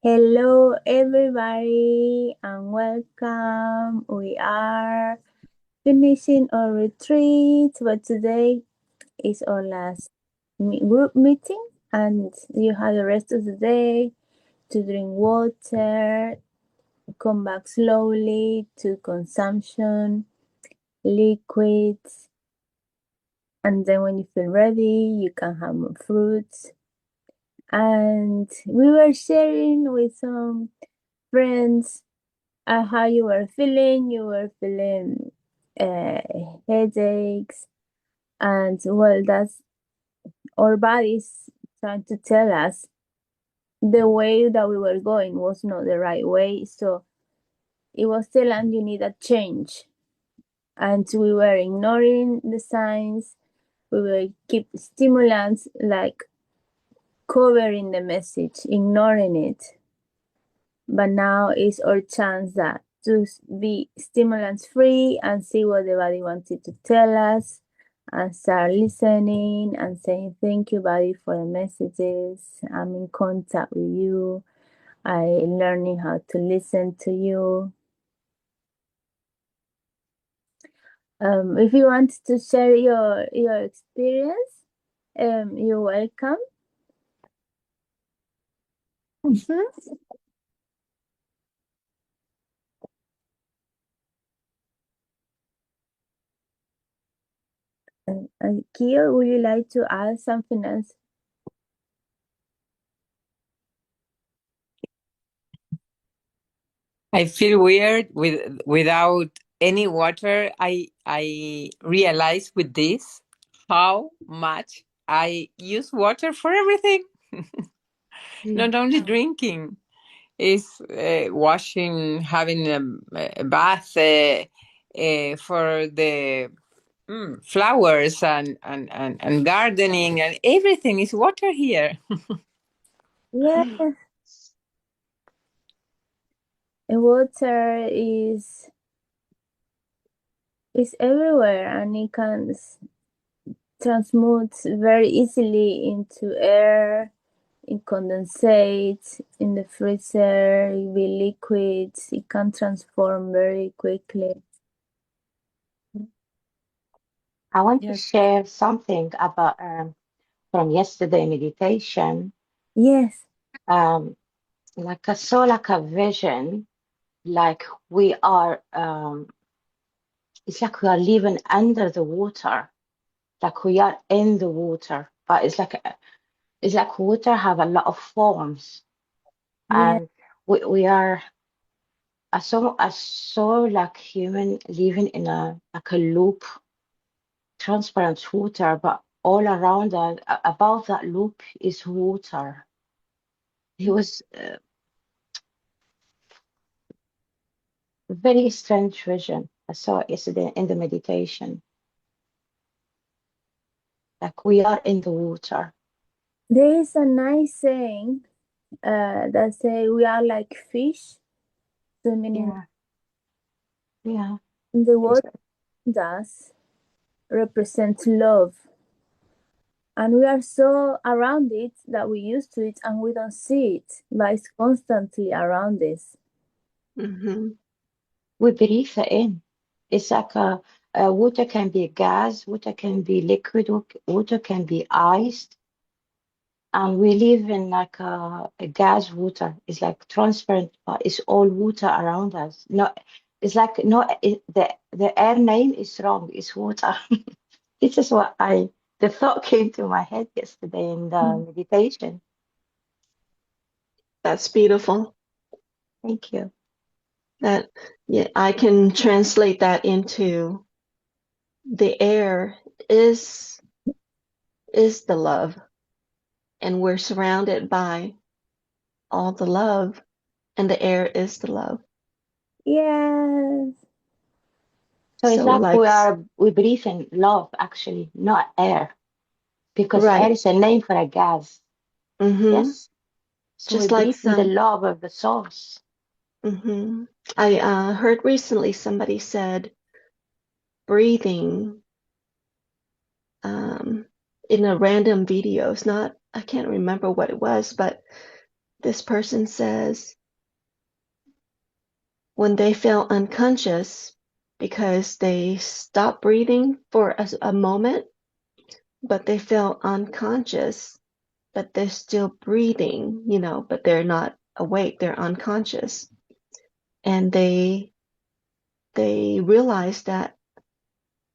Hello, everybody, and welcome. We are finishing our retreat, but today is our last group meeting, and you have the rest of the day to drink water, come back slowly to consumption, liquids, and then when you feel ready, you can have more fruits. And we were sharing with some friends how you were feeling. You were feeling uh, headaches, and well, that's our bodies trying to tell us the way that we were going was not the right way. So it was telling you need a change, and we were ignoring the signs. We will keep stimulants like covering the message, ignoring it. But now is our chance that to be stimulants free and see what the body wanted to tell us and start listening and saying thank you body for the messages. I'm in contact with you. I learning how to listen to you. If you want to share your experience, you're welcome. Kio, would you like to add something else? I feel weird without any water. I realize with this how much I use water for everything, not only drinking. Is washing, having a bath, for the flowers and gardening and everything is water here. Yeah, water is everywhere and it can transmute very easily into air. It condensates in the freezer, it be liquids, it can transform very quickly. I want to Yes. share something about from yesterday meditation. Yes. Um, like I saw like a vision, like we are, it's like we are living under the water, like we are in the water, but it's like water have a lot of forms, Yeah. and we are. I saw like human living in a like a loop, transparent water, but all around us, above that loop is water. He was very strange vision. I saw it yesterday in the meditation. Like we are in the water. There is a nice saying that say we are like fish swimming Yeah, yeah. in the It's, water. Does represent love, and we are so around it that we used to it and we don't see it, but it's constantly around us. Mm-hmm. we breathe it in. It's like water can be gas, water can be liquid, water can be iced, and we live in like a gas water. It's like transparent, but it's all water around us. No, it's like no, the air name is wrong. It's water. This is what the thought came to my head yesterday in the meditation. That's beautiful. Thank you. That yeah, I can translate that into the air is is the love, and we're surrounded by all the love, and the air is the love. Yes. So it's So like like we breathe in love, actually, not air, because air right. is a name for a gas. Mm-hmm. Yes. So we Just like breathe in the some. love of the source. Mm-hmm. I heard recently somebody said breathing um in a random video. It's not, I can't remember what it was, but this person says when they feel unconscious because they stop breathing for a moment, but they feel unconscious, but they're still breathing, but they're not awake, they're unconscious. And they realize that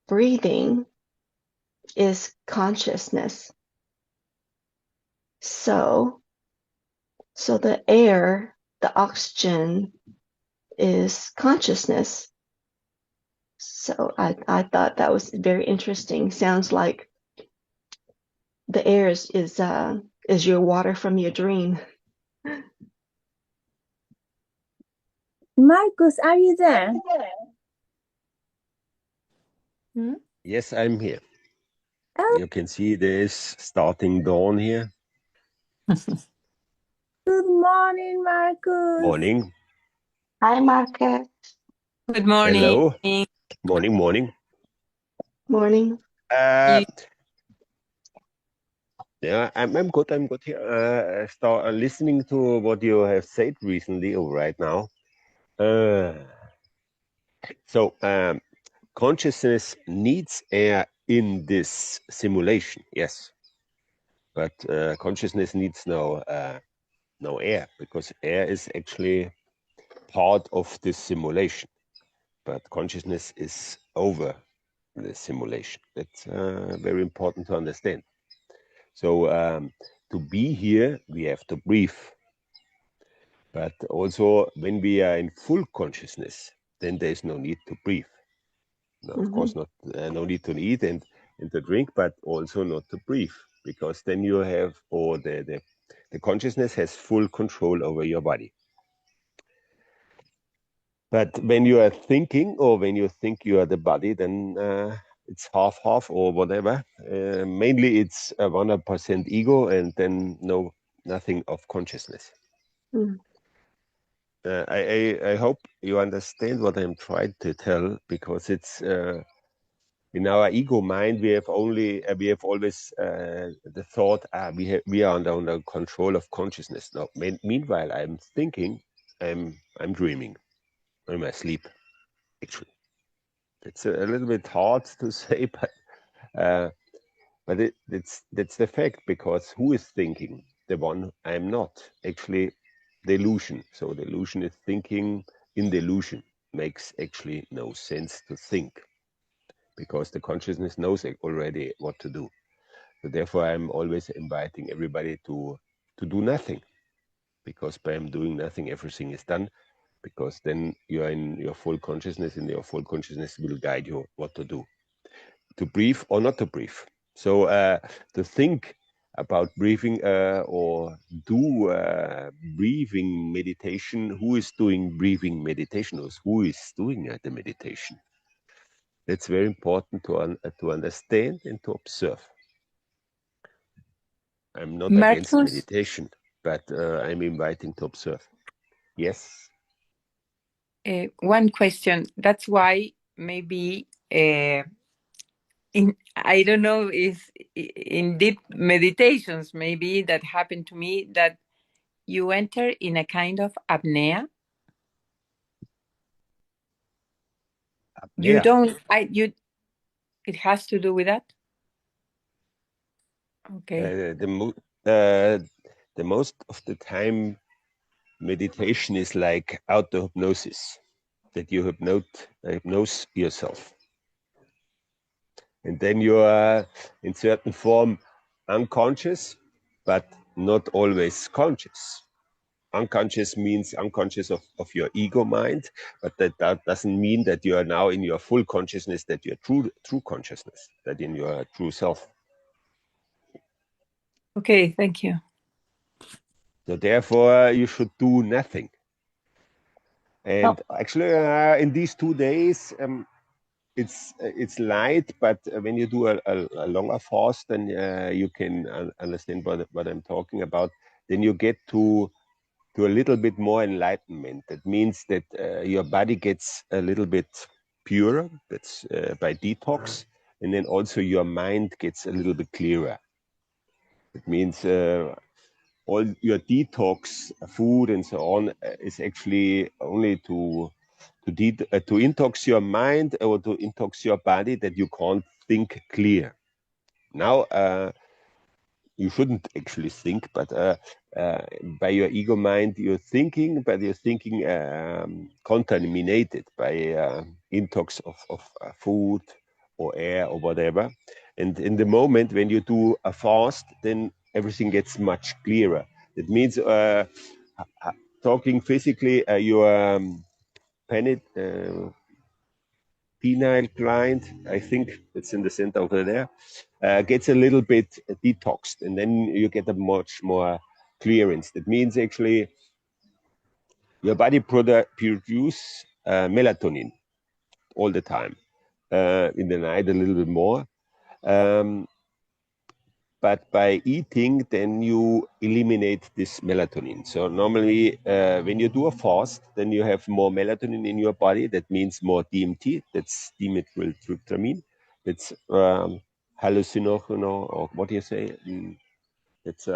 breathing is consciousness. So the air, the oxygen is consciousness. So I thought that was very interesting. Sounds like the air is your water from your dream. Markus, are you there? Yes, I'm here. Oh, You can see there's starting dawn here. good morning, Markus. Morning. Hi, Marcus. Good morning. Hello. Morning, morning. Morning. Yeah, I'm good. I'm good here. Start listening to what you have said recently or right now. So consciousness needs air in this simulation, yes, but consciousness needs no air because air is actually part of this simulation, but consciousness is over the simulation. That's very important to understand. So to be here, we have to breathe. But also, when we are in full consciousness, then there is no need to breathe. No, of course, not. No need to eat and to drink, but also not to breathe, because then you have, or the consciousness has full control over your body. But when you are thinking, or when you think you are the body, then it's half or whatever. Mainly, it's 100% ego, and then nothing of consciousness. Mm. I hope you understand what I'm trying to tell, because it's in our ego mind we have always the thought we are under control of consciousness. No, meanwhile I'm thinking, I'm dreaming, I'm asleep. Actually, it's a little bit hard to say, but that's the fact, because who is thinking? The one. I'm not actually. Delusion. So delusion is thinking in delusion. Makes actually no sense to think, because the consciousness knows already what to do. So therefore, I'm always inviting everybody to do nothing, because by doing nothing, everything is done. Because then you are in your full consciousness, and your full consciousness will guide you what to do, to breathe or not to breathe. So to think about breathing or do breathing meditation. Who is doing breathing meditation, or who is doing the meditation? That's very important to understand and to observe. I'm not against Markus, meditation, but I'm inviting to observe. Yes. one question. That's why maybe I don't know, if in deep meditations maybe that happened to me, that you enter in a kind of apnea. You Yeah. don't. It has to do with that. Okay. The most of the time, meditation is like auto hypnosis, that you hypnose yourself, and then you are in certain form unconscious, but not always conscious. Unconscious means unconscious of your ego mind, but that doesn't mean that you are now in your full consciousness, that you're true consciousness, that in your true self. Okay, thank you. So therefore, you should do nothing. And actually, in these 2 days, it's light, but when you do a longer fast, then you can understand what I'm talking about. Then you get to a little bit more enlightenment. That means that your body gets a little bit purer. That's by detox, and then also your mind gets a little bit clearer. It means all your detox food and so on is actually only to intox your mind or to intox your body, that you can't think clear. Now, you shouldn't actually think, but by your ego mind, you're thinking, but you're thinking contaminated by intox of food or air or whatever. And in the moment when you do a fast, then everything gets much clearer. It means talking physically, your penile gland, I think it's in the center over there, gets a little bit detoxed, and then you get a much more clearance. That means actually your body produce melatonin all the time. In the night a little bit more. But by eating, then you eliminate this melatonin. So normally, when you do a fast, then you have more melatonin in your body. That means more DMT. That's dimethyltryptamine. That's hallucinogen, or what do you say? It's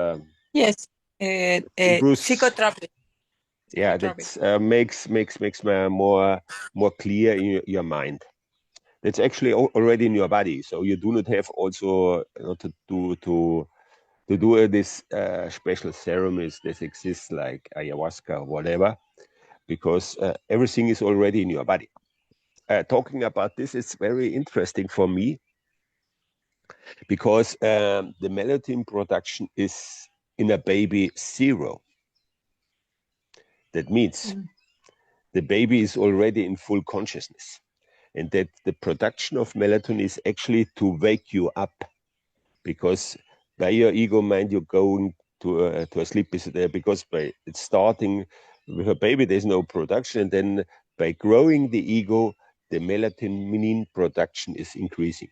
Yes. improves. Psychotropic. Yeah, Psychotropic. that makes more clear in your mind. That's actually already in your body. So you do not have also to do this special ceremonies that exist like ayahuasca or whatever, because everything is already in your body. Talking about this, it's very interesting for me because the melatonin production is in a baby zero. That means the baby is already in full consciousness, and that the production of melatonin is actually to wake you up, because by your ego mind you're going to a sleep because by it's starting with a baby, there's no production, and then by growing the ego, the melatonin production is increasing.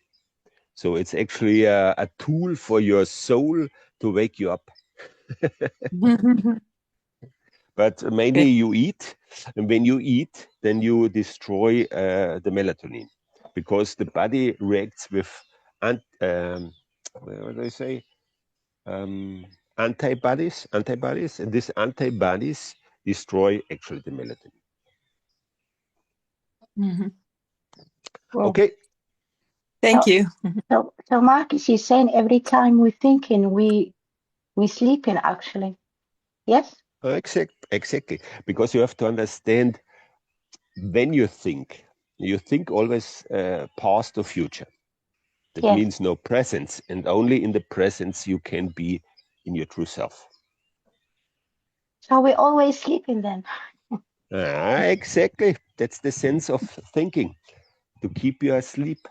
So it's actually a tool for your soul to wake you up. But mainly you eat, and when you eat, then you destroy the melatonin, because the body reacts with what do I say? Antibodies, and these antibodies destroy actually the melatonin. Well, Okay. thank So, you. so Marcus is saying every time we're thinking, we sleeping actually. Yes? Exactly. Because you have to understand, when you think always past or future. That Yes. means no presence, and only in the presence you can be in your true self. So we're always sleeping then. Exactly. That's the sense of thinking, to keep you asleep.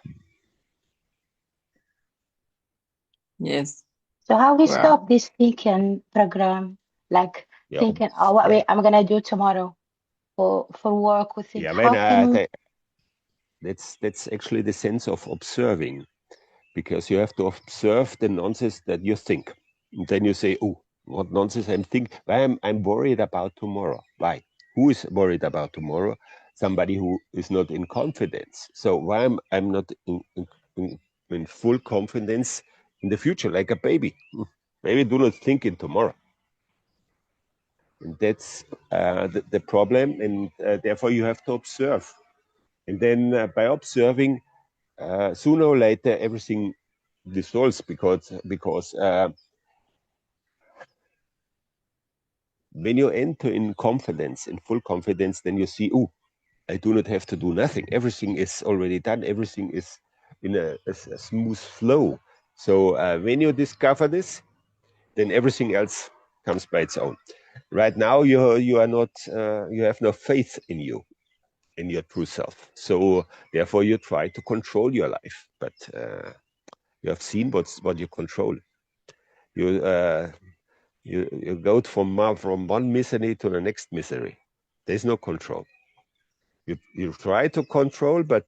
Yes. So how we Wow. stop this thinking program, like Yeah. thinking, oh, what Yeah. I'm gonna do tomorrow for work. We think, Yeah. how can we? That's actually the sense of observing, because you have to observe the nonsense that you think. And then you say, oh, what nonsense I'm thinking. Why I'm worried about tomorrow? Why? Who is worried about tomorrow? Somebody who is not in confidence. So why I'm not in full confidence in the future, like a baby? Baby do not think in tomorrow. And that's the problem. And therefore you have to observe. And then by observing, sooner or later everything dissolves, because when you enter in confidence, in full confidence, then you see, oh, I do not have to do nothing. Everything is already done. Everything is in a smooth flow. So when you discover this, then everything else comes by its own. Right now, you are not, you have no faith in you, in your true self. So therefore, you try to control your life, but you have seen what you control. You go from one misery to the next misery. There's no control. You try to control, but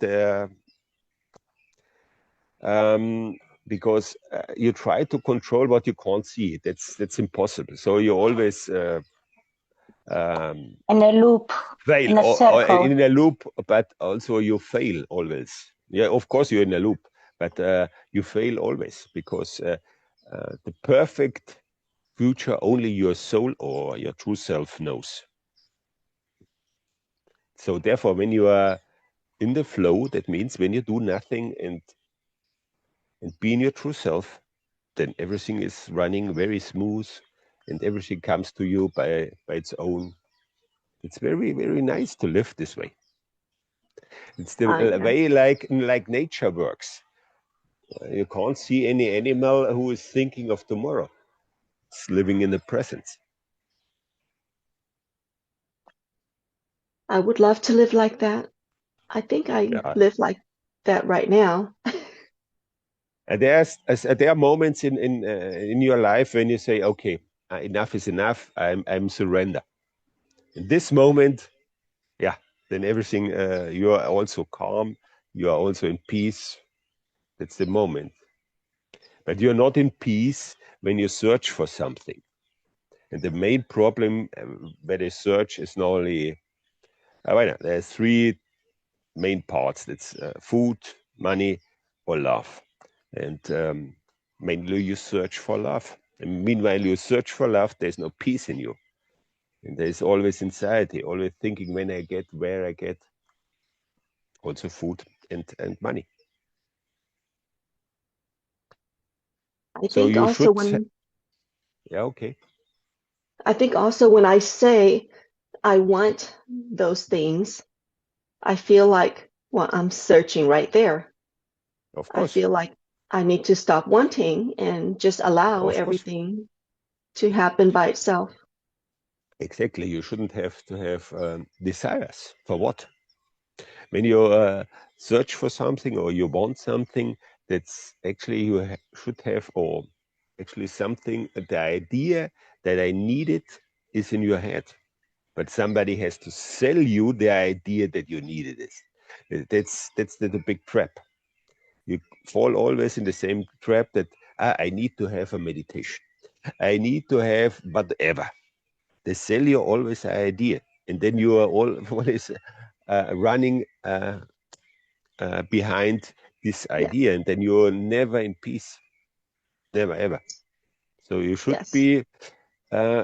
because you try to control what you can't see. That's impossible. So you always In a loop, fail, in a or circle. in a loop, but also you fail always. Yeah, of course you're in a loop, but you fail always, because the perfect future only your soul or your true self knows. So therefore, when you are in the flow, that means when you do nothing and be in your true self, then everything is running very smooth and everything comes to you by its own. It's very, very nice to live this way. It's the I know. way like nature works. You can't see any animal who is thinking of tomorrow. It's living in the present. I would love to live like that. I think I Yeah. live like that right now. And there are moments in your life when you say, okay, enough is enough. I'm surrender. In this moment, yeah, then everything, you are also calm. You are also in peace. That's the moment. But you're not in peace when you search for something. And the main problem where they search is normally, there's three main parts. That's food, money, or love. And mainly you search for love. And meanwhile, you search for love, there's no peace in you. And there's always anxiety, always thinking when I get, where I get, also food and money. I So think you also should, when yeah, okay. I think also when I say I want those things, I feel like, well, I'm searching right there. Of I course, feel like I need to stop wanting and just allow of course. everything to happen by itself. Exactly. You shouldn't have to have desires. For what? When you search for something or you want something, that's actually you should have, or actually something, the idea that I need it is in your head. But somebody has to sell you the idea that you needed it. That's the big trap. You fall always in the same trap that I need to have a meditation. I need to have whatever. They sell you always an idea, and then you are always running behind this Yes, idea, and then you're never in peace, never ever. So you should yes, be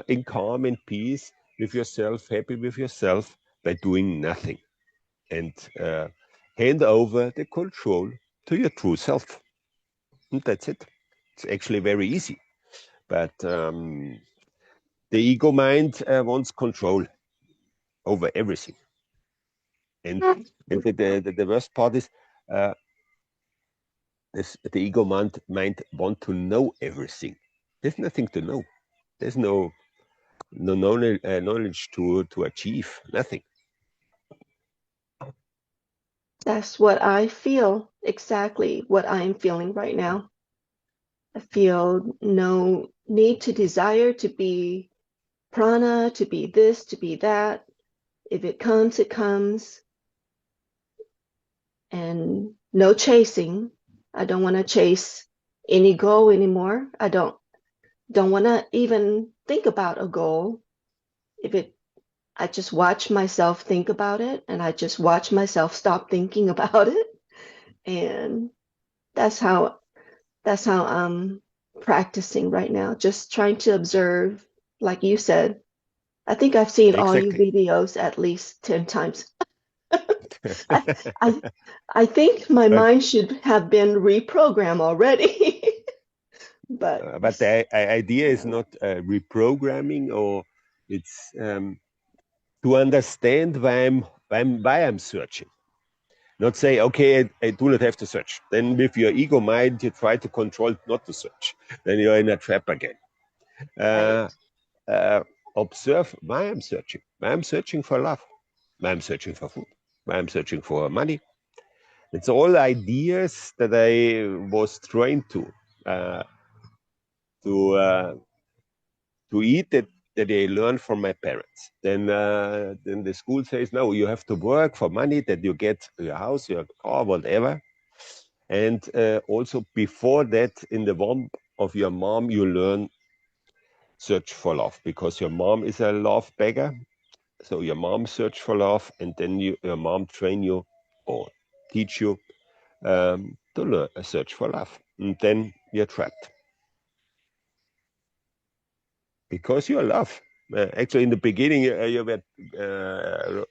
in calm and peace with yourself, happy with yourself by doing nothing, and hand over the control to your true self. And that's it. It's actually very easy, but the ego mind wants control over everything. And the worst part is uh, the ego mind want to know everything. There's nothing to know. There's no knowledge to achieve. Nothing. that's what I feel, exactly what I'm feeling right now. I feel no need to desire to be prana, to be this, to be that. If it comes, it comes, and no chasing. I don't want to chase any goal anymore. I don't want to even think about a goal. If it, I just watch myself think about it, and I just watch myself stop thinking about it, and that's how I'm practicing right now. Just trying to observe, like you said. I think I've seen all your Exactly. videos at least 10 times. I, I, I think my but mind should have been reprogrammed already. But but the idea is yeah, not reprogramming, or it's to understand why I'm searching. Not say, okay, I do not have to search. Then with your ego mind, you try to control not to search. Then you're in a trap again. right. Uh, uh, observe why I'm searching. Why I'm searching for love. Why I'm searching for food. Why I'm searching for money. It's all ideas that I was trained uh, to uh, to eat, that I learned from my parents. Then the school says, no, you have to work for money, that you get your house, your car, whatever. And also before that, in the womb of your mom, you learn search for love, because your mom is a love beggar. So your mom search for love, and then your mom train you or teach you to learn a search for love. And then you're trapped. because you are love. Actually, in the beginning,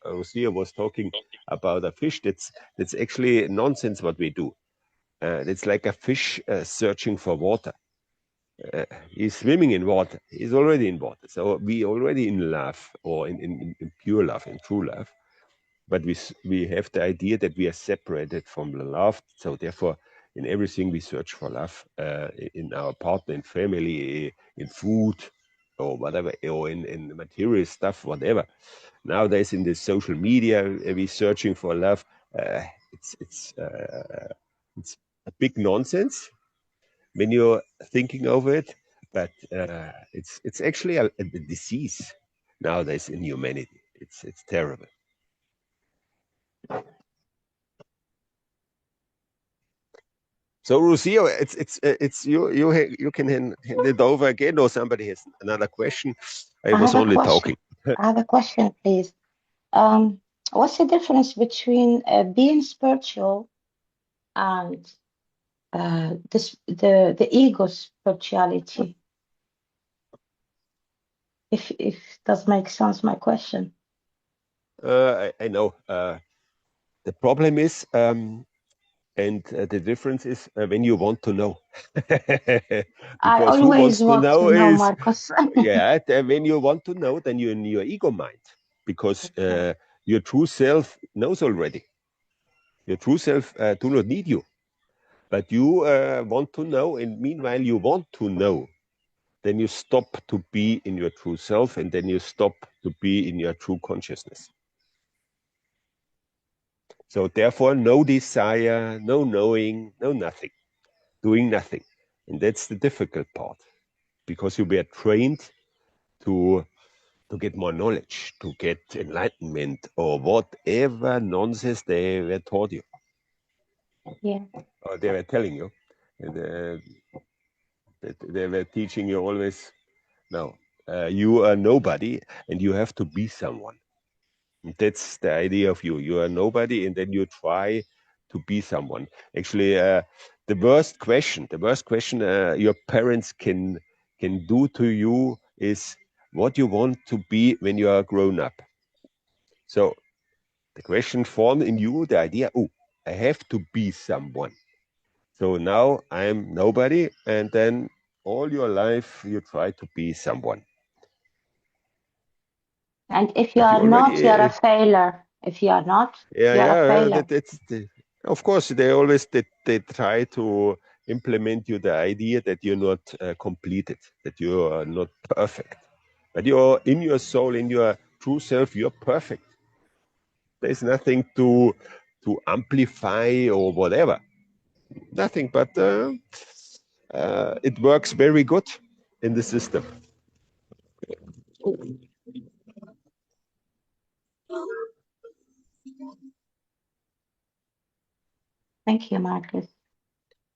Rosia was talking about a fish. That's actually nonsense what we do. It's like a fish searching for water. He's swimming in water. He's already in water. So we already in love, or in pure love, in true love. But we have the idea that we are separated from the love. So therefore, in everything we search for love, in our partner, in family, in food, or whatever, or in material stuff, whatever. Nowadays, in the social media, we're searching for love. Uh, it's a big nonsense when you're thinking over it, but it's actually a disease nowadays in humanity. It's terrible. So Lucio, it's you can hand it over again, or somebody has another question. I I was have a only question. talking. I have a question, please. What's the difference between being spiritual and the ego spirituality? If does make sense, my question. I know. The problem is, and the difference is when you want to know. I Because who always wants to want to know know, is, Markus. yeah, when you want to know, then you're in your ego mind. Because Okay. your true self knows already. Your true self do not need you. But you want to know, and meanwhile you want to know. Then you stop to be in your true self, and then you stop to be in your true consciousness. So therefore, no desire, no knowing, no nothing, doing nothing. And that's the difficult part, because you were trained to get more knowledge, to get enlightenment, or whatever nonsense they were taught you, Yeah. or they were telling you. And they were teaching you always, no, you are nobody, and you have to be someone. And that's the idea of you. You are nobody, and then you try to be someone. Actually, the worst question your parents can do to you is what you want to be when you are grown up. So the question formed in you the idea, oh, I have to be someone. So now I'm nobody, and then all your life you try to be someone. And if you But you are not, you are a already, failure. If you are not, yeah, you are a failure. that's of course they always they try to implement you the idea that you're not completed, that you are not perfect, but you're in your soul, in your true self, you're perfect. There's nothing to amplify or whatever, nothing, but it works very good in the system. Thank you, Marcus.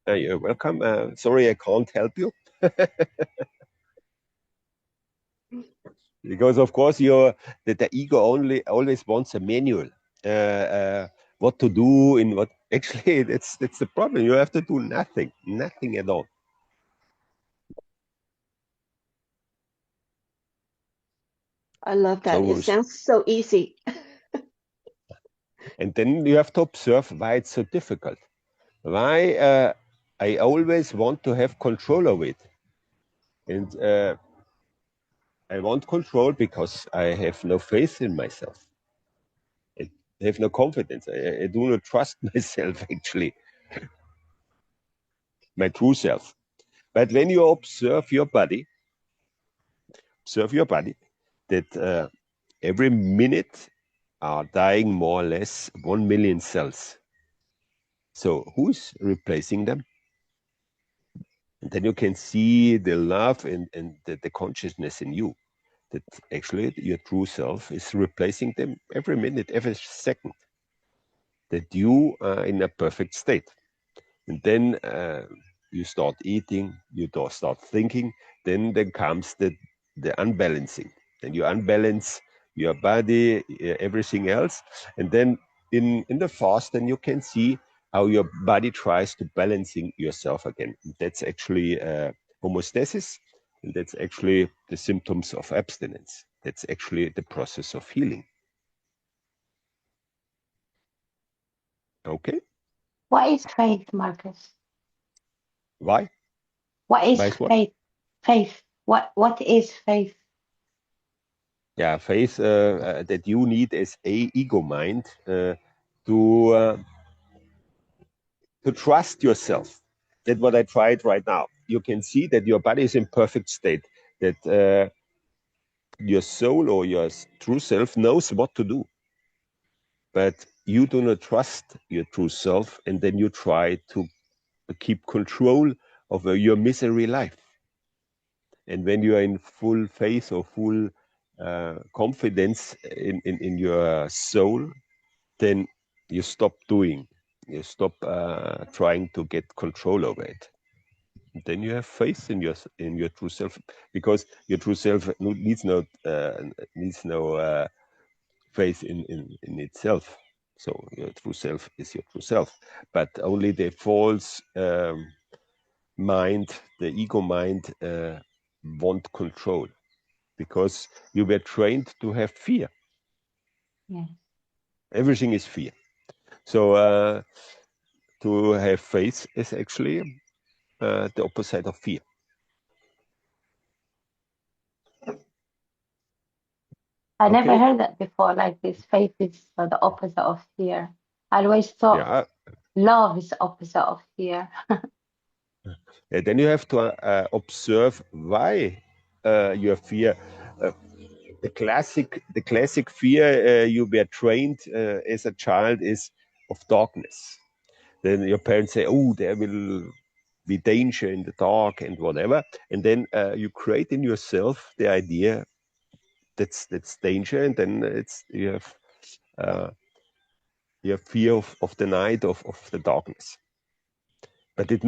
You're welcome. Sorry I can't help you, because of course the ego only always wants a manual, what to do in what. Actually, that's the problem. You have to do nothing at all. I love that. It So sounds so easy. and then you have to observe why it's so difficult. Why I always want to have control of it, and I want control because I have no faith in myself. I have no confidence. I do not trust myself, actually, my true self. But when you observe your body, that every minute are dying more or less 1 million cells. So who's replacing them? And then you can see the love and the consciousness in you, that actually your true self is replacing them every minute, every second, that you are in a perfect state. And then you start eating, you start thinking, then comes the unbalancing. Then you unbalance your body, everything else. And then in the fast, then you can see how your body tries to balancing yourself again. That's actually homeostasis. And that's actually the symptoms of abstinence. That's actually the process of healing. Okay? What is faith, Marcus? Why? What is Why is what? faith? Faith. What is faith? Yeah, faith that you need as a ego mind to trust yourself. That's what I tried right now. You can see that your body is in perfect state, that your soul or your true self knows what to do, but you do not trust your true self, and then you try to keep control of your misery life. And when you are in full faith or full confidence in your soul, then you stop doing, you stop trying to get control over it. Then you have faith in your true self, because your true self needs no faith in itself. So your true self is your true self, but only the false mind, the ego mind, want control, because you were trained to have fear. Yeah. Everything is fear. So to have faith is actually the opposite of fear. I never Okay? heard that before, like this faith is the opposite of fear. I always thought Yeah. love is the opposite of fear. Then you have to observe why your fear. The classic fear you were trained as a child is of darkness. Then your parents say, "Oh, there will be danger in the dark and whatever," and then you create in yourself the idea that's danger, and then uh, you have fear of the night, of the darkness. But it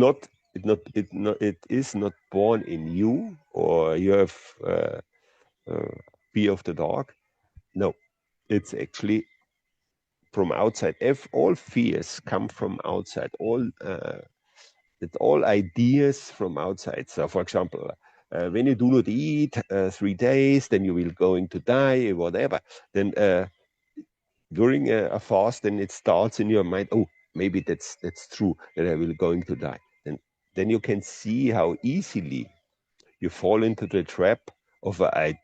is not born in you, or you have fear of the dark. No, it's actually from outside. If all fears come from outside, all ideas from outside. So, for example, when you do not eat 3 days, then you will going to die, whatever. Then during a fast, then it starts in your mind. Oh, maybe that's true, that I will going to die. Then you can see how easily you fall into the trap of a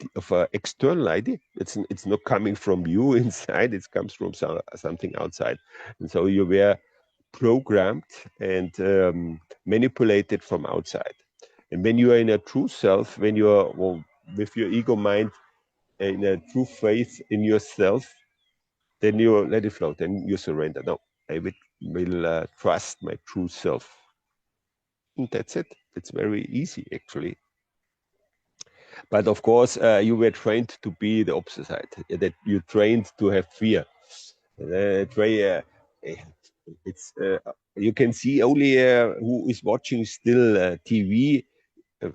external idea. It's not coming from you inside. It comes from something outside, and so you were programmed and manipulated from outside. And when you are in a true self, when you are with your ego mind in a true faith in yourself, then you let it flow. Then you surrender. No, I will trust my true self. And that's it. It's very easy, actually. But of course, you were trained to be the opposite side. That you trained to have fear. It's you can see only who is watching still TV. Uh,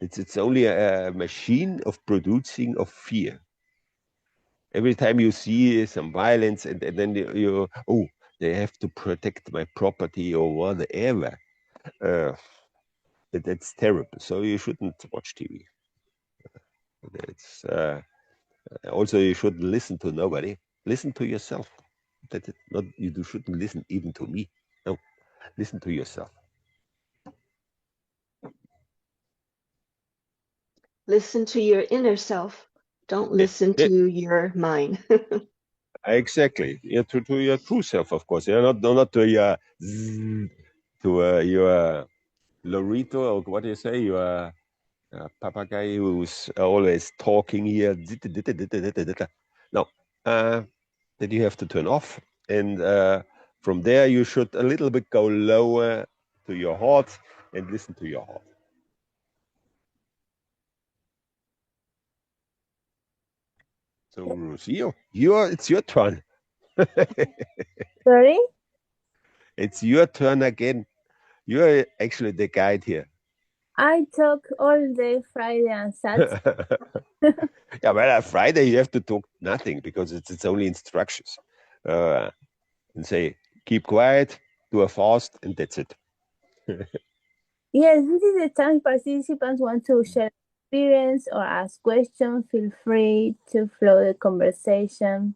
it's only a machine of producing of fear. Every time you see some violence, and then you oh, they have to protect my property or whatever. That's terrible. So you shouldn't watch TV. It's also, you shouldn't listen to nobody. Listen to yourself. Not you shouldn't listen even to me. No, listen to yourself. Listen to your inner self. Don't listen Yeah, to your mind. exactly. Yeah, to your true self, of course. Yeah, not to your your Lorito, or what do you say? Your papagay who's always talking here. No, that you have to turn off, and from there you should a little bit go lower to your heart and listen to your heart. So, Rocio, it's your turn. Sorry? It's your turn again. You're actually the guide here. I talk all day Friday and Saturday. Yeah, well, Friday you have to talk nothing, because it's only instructions. And say, keep quiet, do a fast, and that's it. Yes, this is the time participants want to share experience or ask questions. Feel free to flow the conversation.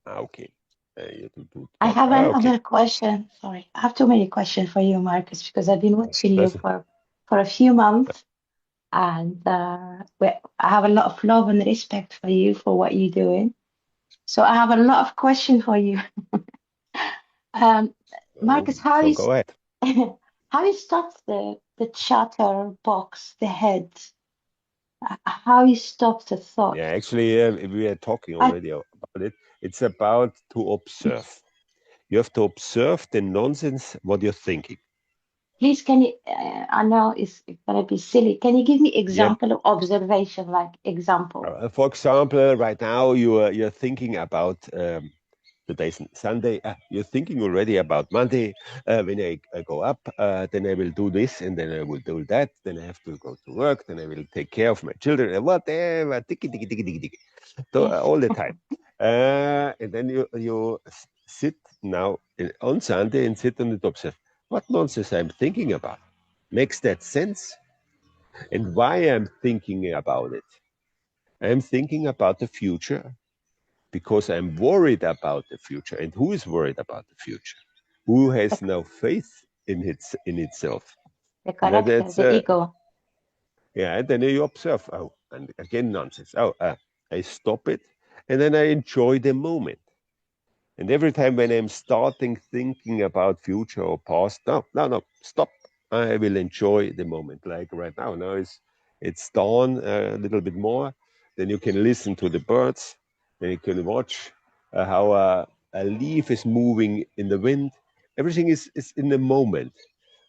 Okay. You do I talk. have Okay. another question. Sorry, I have too many questions for you, Marcus, because I've been watching you That's for a few months, and I have a lot of love and respect for you for what you're doing. So I have a lot of questions for you. Marcus, so go ahead. how you stop the chatter box, the head? How you stop the thought? Yeah, actually, we are talking And already about it. It's about to observe. You have to observe the nonsense what you're thinking. please, can you? I know it's gonna be silly. Can you give me Yep. example of observation, like example? For example, right now you're thinking about today's Sunday. You're thinking already about Monday. When I go up, then I will do this, and then I will do that. Then I have to go to work. Then I will take care of my children, and whatever. Tiki, tiki, tiki, tiki, tiki. So, Yes. all the time. And then you sit now on Sunday and sit on the top. Say, what nonsense I'm thinking about? Makes that sense? And why I'm thinking about it? I'm thinking about the future because I'm worried about the future. And who is worried about the future? Who The, has no faith in itself? the Now character, that's the ego. yeah. And then you observe. Oh, and again nonsense. Oh, I stop it, and then I enjoy the moment. And every time when I'm starting thinking about future or past, no, stop. I will enjoy the moment. Like right now, it's dawn a little bit more. Then you can listen to the birds. Then you can watch how a leaf is moving in the wind. Everything is in the moment.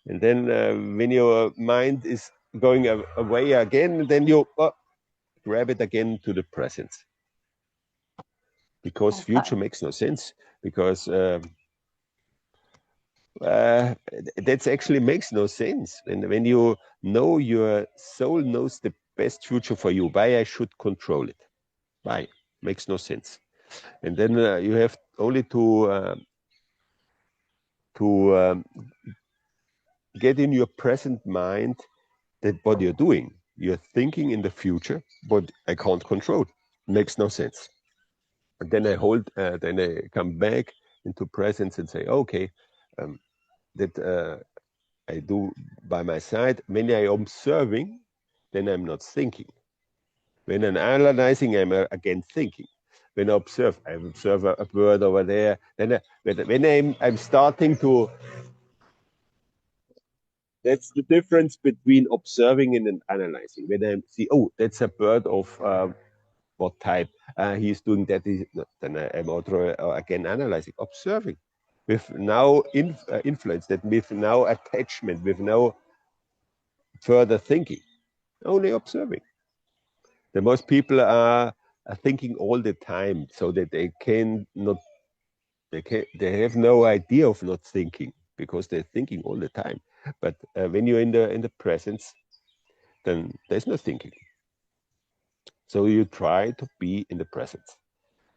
And then when your mind is going away again, then you grab it again to the present. Because Okay. future makes no sense. Because that actually makes no sense. And when you know your soul knows the best future for you, why I should control it? Why? Makes no sense. And then you have only to get in your present mind that what you're doing, you're thinking in the future, but I can't control. Makes no sense. And then then I come back into presence and say, okay, that I do by my side. When I'm observing, then I'm not thinking. When I'm analyzing, I'm again thinking. When I observe a bird over there. Then when I'm starting to, that's the difference between observing and analyzing. When I see, oh, that's a bird of what type? He's doing that. Then I'm again analyzing, observing, with now influence, that with now attachment, with no further thinking, only observing. The most people are thinking all the time, so that they can not, they have no idea of not thinking because they're thinking all the time. But when you're in the presence, then there's no thinking. So you try to be in the presence.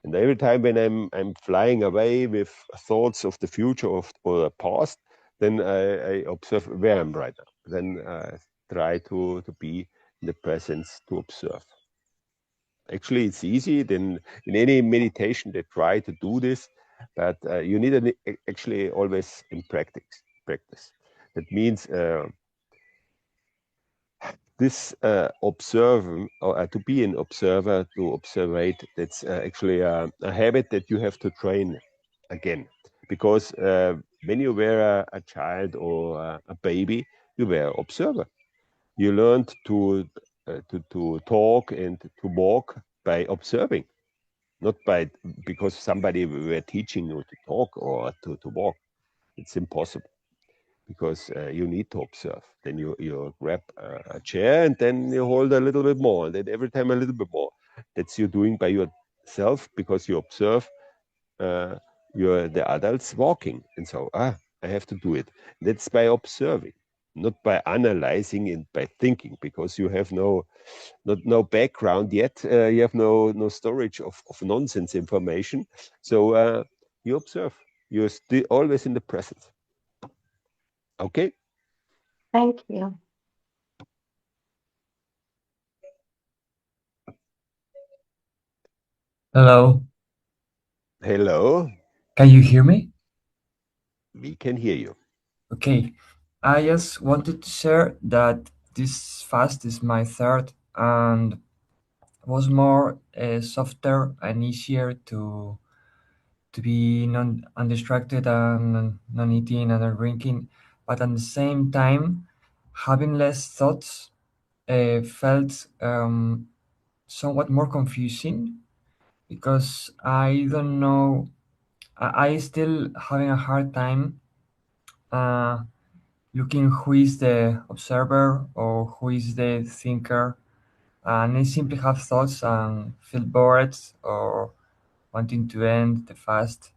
And every time when I'm flying away with thoughts of the future or the past, then I observe where I'm right now. Then I try to be in the presence to observe. Actually, it's easy. Then in any meditation, they try to do this, but you need actually always in practice. Practice. That means this observer or to be an observer, to observate. That's actually a habit that you have to train again, because when you were a child or a baby, you were observer. You learned to talk and to walk by observing, not by because somebody were teaching you to talk or to walk. It's impossible because you need to observe. Then you grab a chair and then you hold a little bit more, and then every time a little bit more. That's you doing by yourself because you observe uh, you're the adults walking, and so I have to do it. That's by observing, not by analyzing and by thinking, because you have no background yet. You have no storage of nonsense information. So you observe. You're still always in the present. Okay. Thank you. Hello, Hello, can you hear me? we can hear you. Okay, I just wanted to share that this fast is my third and was more softer and easier to be non undistracted and non eating and non drinking, but at the same time having less thoughts felt somewhat more confusing because I don't know. I still having a hard time. Uh, Looking who is the observer or who is the thinker, and I simply have thoughts and feel bored or wanting to end the fast,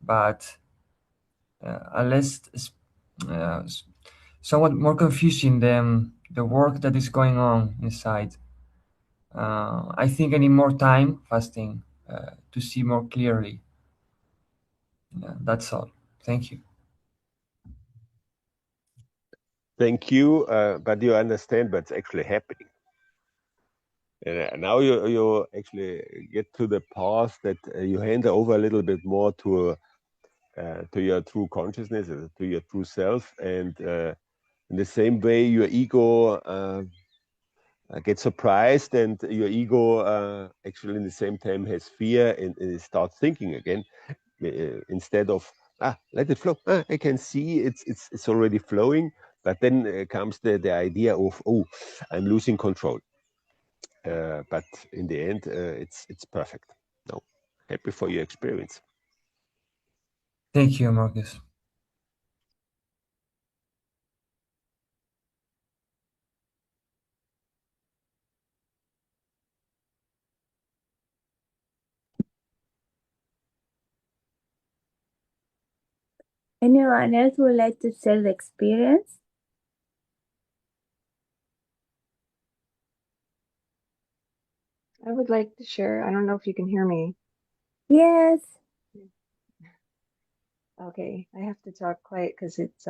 but unless uh, somewhat more confusing than the work that is going on inside. I think I need more time fasting to see more clearly. That's all. Thank you. Thank you, but you understand what's actually happening. And now you actually get to the path that you hand over a little bit more to your true consciousness, to your true self, and in the same way, your ego gets surprised, and your ego actually, in the same time, has fear and starts thinking again instead of let it flow. I can see it's already flowing, but then comes the idea of I'm losing control. But in the end, it's perfect. No, happy for your experience. Thank you, Marcus. Anyone else would like to share the experience? I would like to share. I don't know if you can hear me. Yes. Okay, I have to talk quiet because it's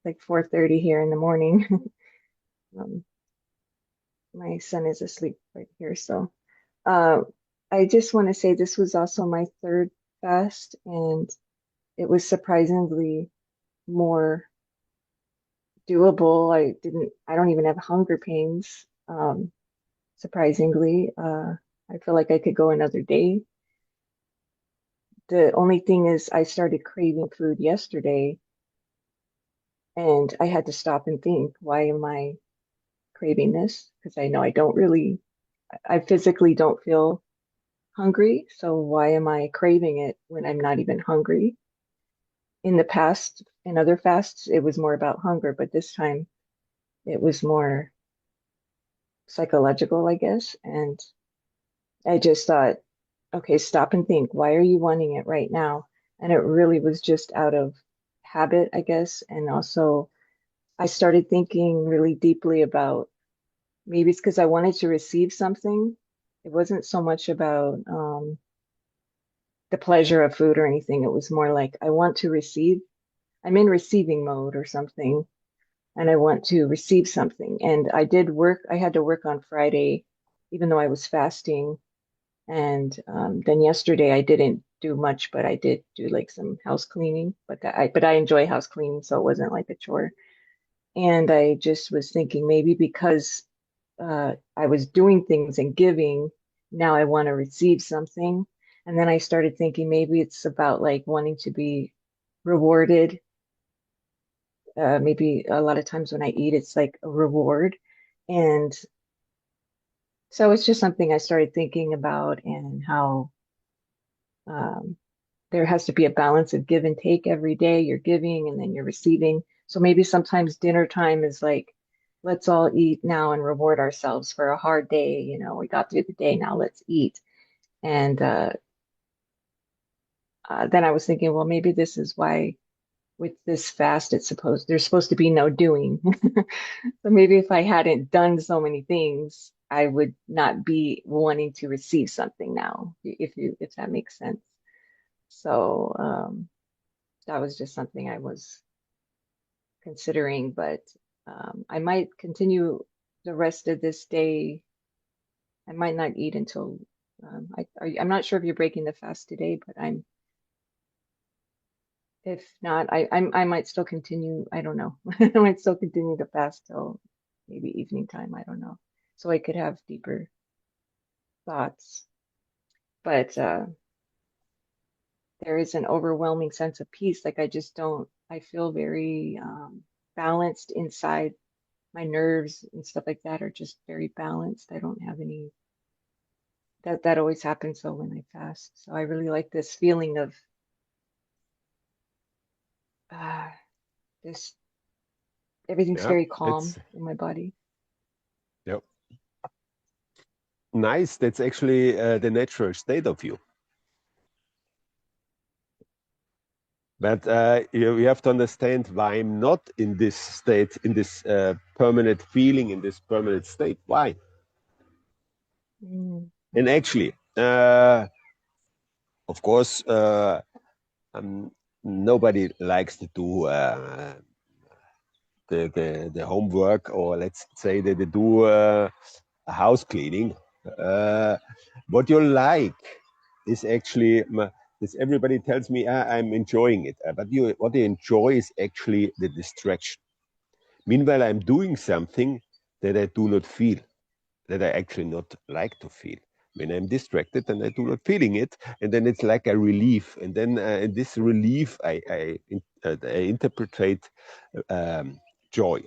like 4:30 here in the morning. Um, my son is asleep right here, so uh, I just want to say this was also my third fast, and it was surprisingly more doable. I don't even have hunger pains. Surprisingly, I feel like I could go another day. The only thing is, I started craving food yesterday, and I had to stop and think, why am I craving this? Because I know I physically don't feel hungry. So why am I craving it when I'm not even hungry? In the past, in other fasts, it was more about hunger, but this time it was more psychological, I guess. And I just thought, okay, stop and think, why are you wanting it right now? And it really was just out of habit, I guess. And also, I started thinking really deeply about maybe it's because I wanted to receive something. It wasn't so much about the pleasure of food or anything. It was more like I want to receive. I'm in receiving mode or something, and I want to receive something. And I did work. I had to work on Friday, even though I was fasting. And then yesterday I didn't do much, but I did do like some house cleaning. But I enjoy house cleaning, so it wasn't like a chore. And I just was thinking maybe because I was doing things and giving, now I want to receive something. And then I started thinking maybe it's about like wanting to be rewarded. Maybe a lot of times when I eat, it's like a reward. And so it's just something I started thinking about and how um, there has to be a balance of give and take every day. You're giving and then you're receiving. So maybe sometimes dinner time is like, let's all eat now and reward ourselves for a hard day. You know, we got through the day, now let's eat. And then I was thinking, well, maybe this is why with this fast, there's supposed to be no doing. So maybe if I hadn't done so many things, I would not be wanting to receive something now, if that makes sense. So that was just something I was considering, but I might continue the rest of this day. I might not eat until I'm not sure if you're breaking the fast today, but if not, I might still continue. I don't know. I might still continue to fast till maybe evening time. I don't know. So I could have deeper thoughts. But there is an overwhelming sense of peace. Like I feel very balanced inside. My nerves and stuff like that are just very balanced. I don't have any, that always happens though when I fast. So I really like this feeling of uh, this, everything's Yeah, very calm it's in my body. yep. Nice. That's actually the natural state of you. But you have to understand why I'm not in this state, in this permanent feeling, in this permanent state. Why? Mm. And actually, of course, nobody likes to do the homework, or let's say that they do a house cleaning. What you like is actually this. Everybody tells me I'm enjoying it, but what you enjoy is actually the distraction. Meanwhile, I'm doing something that I do not feel, that I actually not like to feel. When I'm distracted and I do not feeling it, and then it's like a relief. And then in this relief, I interpret joy.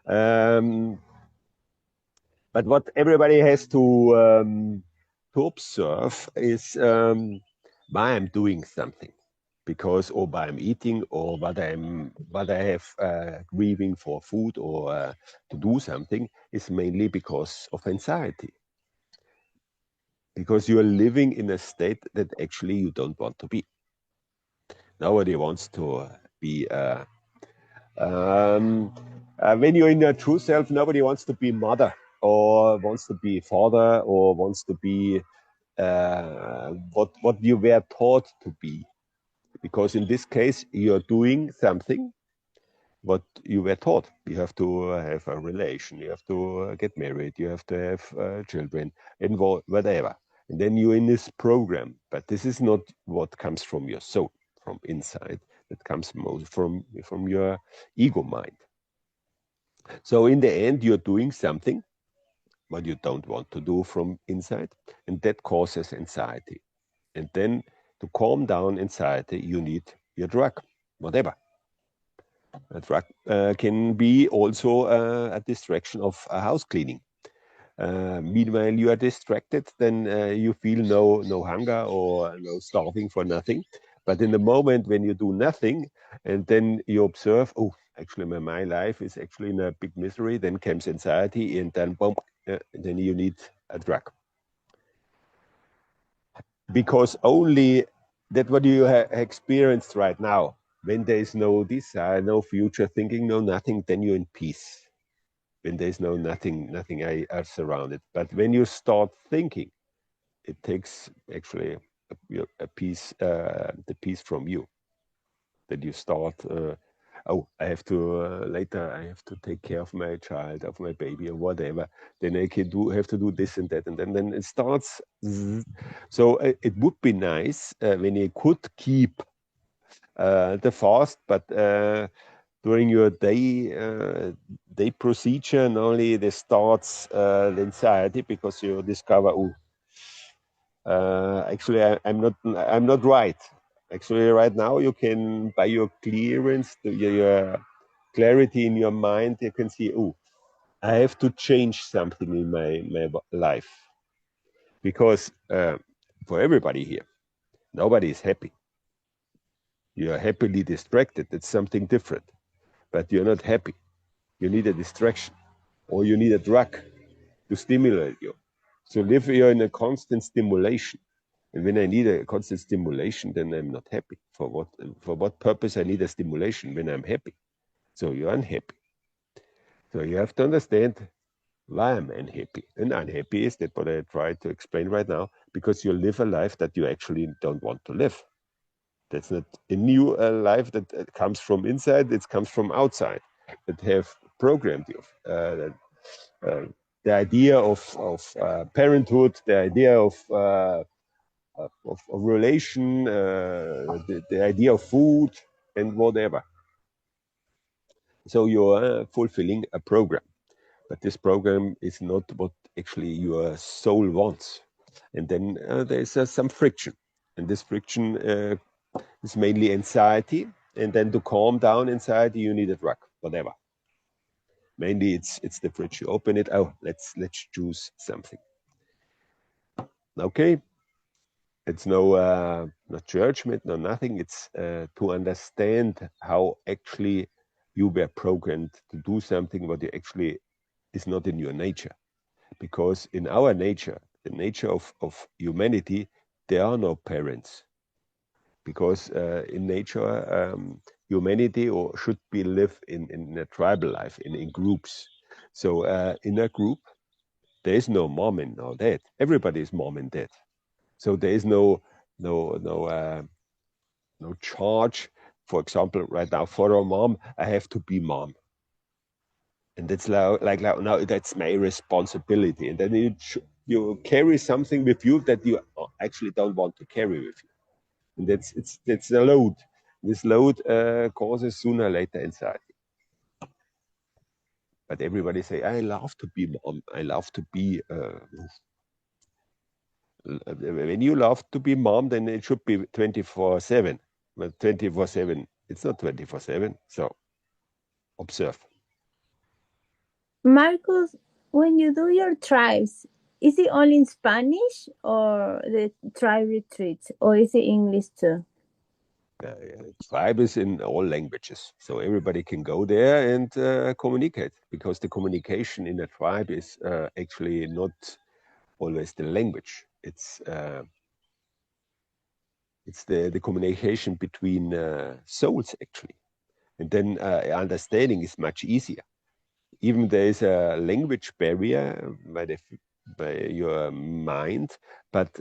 Um, but what everybody has to observe is why I'm doing something, because or why I'm eating, or what I have grieving for food, or to do something is mainly because of anxiety. Because you are living in a state that actually you don't want to be. Nobody wants to be. When you're in your true self, nobody wants to be mother, or wants to be father, or wants to be what you were taught to be. Because in this case, you're doing something what you were taught. You have to have a relation, you have to get married, you have to have children, and whatever. And then you're in this program. But this is not what comes from your soul, from inside. That comes most from your ego mind. So in the end, you're doing something what you don't want to do from inside, and that causes anxiety. And then to calm down anxiety, you need your drug, whatever. A drug can be also a distraction of a house cleaning. Meanwhile, you are distracted, then you feel no hunger or no starving for nothing. But in the moment when you do nothing, and then you observe, oh, actually my life is actually in a big misery, then comes anxiety, and then boom, then you need a drug. Because only that what you experienced right now, when there is no desire, no future thinking, no nothing, then you're in peace. When there's no nothing are surrounded. But when you start thinking, it takes actually a piece, the piece from you, that you start. Oh, I have to later. I have to take care of my child, of my baby, or whatever. Then I can have to do this and that, and then it starts. So it would be nice when you could keep the fast, but during your day procedure, and only this starts the anxiety, because you discover, oh, actually I'm not right. Actually, right now you can, by your clearance, your clarity in your mind, you can see, oh, I have to change something in my life, because for everybody here, nobody is happy. You are happily distracted. It's something different, but you're not happy. You need a distraction, or you need a drug to stimulate you. So if you're in a constant stimulation, and when I need a constant stimulation, then I'm not happy. For what purpose I need a stimulation when I'm happy? So you're unhappy. So you have to understand why I'm unhappy. And unhappy is that what I try to explain right now, because you live a life that you actually don't want to live. That's not a new life that comes from inside. It comes from outside. That have programmed you. The idea of parenthood, the idea of relation, the idea of food and whatever. So you are fulfilling a program, but this program is not what actually your soul wants. And then there's some friction, and this friction is mainly anxiety. And then to calm down anxiety, you need a drug, whatever. Mainly, it's the fridge. You open it. Oh, let's choose something. Okay, it's no judgment, no nothing. It's to understand how actually you were programmed to do something what you actually is not in your nature. Because in our nature, the nature of humanity, there are no parents. Because in nature, humanity or should be live in a tribal life, in groups. So in a group, there is no mom and no dad. Everybody is mom and dad. So there is no charge. For example, right now for a mom, I have to be mom, and that's like now that's my responsibility. And then you carry something with you that you actually don't want to carry with you, and that's a load. This load causes sooner or later anxiety. But everybody say, I love to be mom. I love to be. When you love to be mom, then it should be 24/7. But 24/7, it's not 24/7. So observe. Marcus, when you do your tribes, is it only in Spanish or the tribe retreats, or is it English too? Tribe is in all languages, so everybody can go there and communicate, because the communication in a tribe is actually not always the language. It's the communication between souls actually, and then understanding is much easier. Even there is a language barrier by your mind, but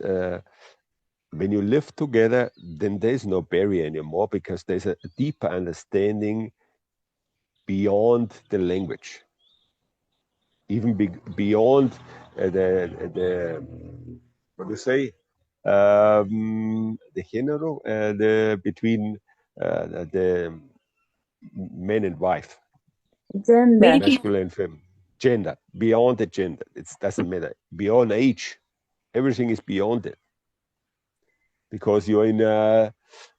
when you live together, then there's no barrier anymore, because there's a deeper understanding beyond the language, even beyond the what do you say, the género, the between the man and wife, Gender. masculine and feminine, gender, beyond the gender. It doesn't matter. Beyond age, everything is beyond it, because you're in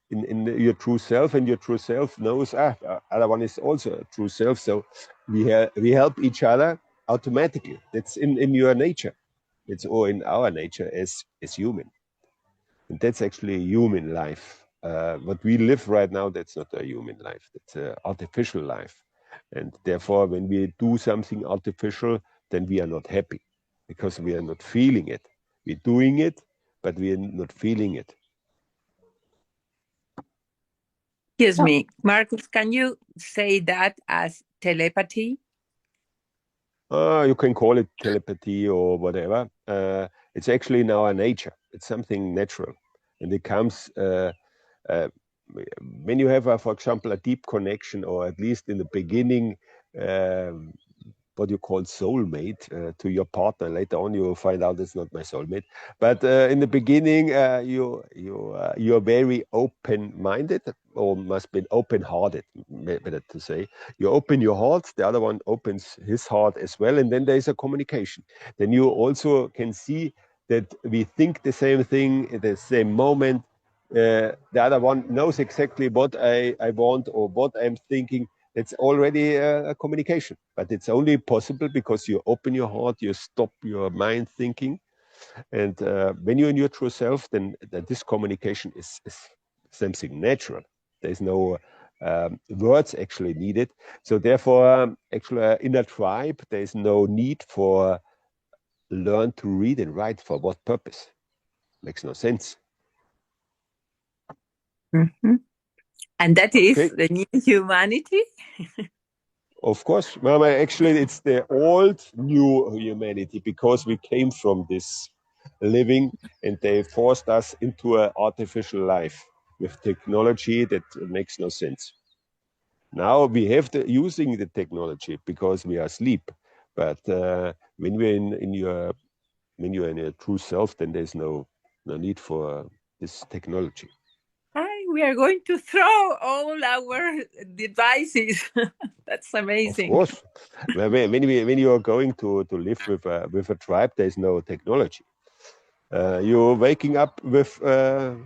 your true self, and your true self knows other one is also a true self. So we help each other automatically. That's in your nature. It's all in our nature as human, and that's actually a human life. What we live right now, that's not a human life. That's an artificial life, and therefore, when we do something artificial, then we are not happy, because we are not feeling it. We're doing it, but we are not feeling it. Excuse me, Marcus, can you say that as telepathy? You can call it telepathy or whatever. It's actually in our nature. It's something natural, and it comes when you have, for example, a deep connection, or at least in the beginning, what you call soulmate to your partner. Later on, you will find out it's not my soulmate. But in the beginning, you're very open-minded, or must be open-hearted, better to say. You open your heart, the other one opens his heart as well, and then there's a communication. Then you also can see that we think the same thing at the same moment. The other one knows exactly what I want, or what I'm thinking. It's already a communication, but it's only possible because you open your heart, you stop your mind thinking, and when you're in your true self, then this communication is something natural. There's no words actually needed. So therefore, actually, in a tribe, there is no need for learn to read and write. For what purpose? Makes no sense. Mm-hmm. And that is Okay. the new humanity? Of course, Mama, actually, it's the old new humanity, because we came from this living, and they forced us into an artificial life. with technology that makes no sense. Now we have using the technology because we are asleep. But when we're when you're in your true self, then there's no need for this technology. Hi, we are going to throw all our devices. That's Of amazing. course, when you are going to live with a tribe, there's no technology. You're waking up with the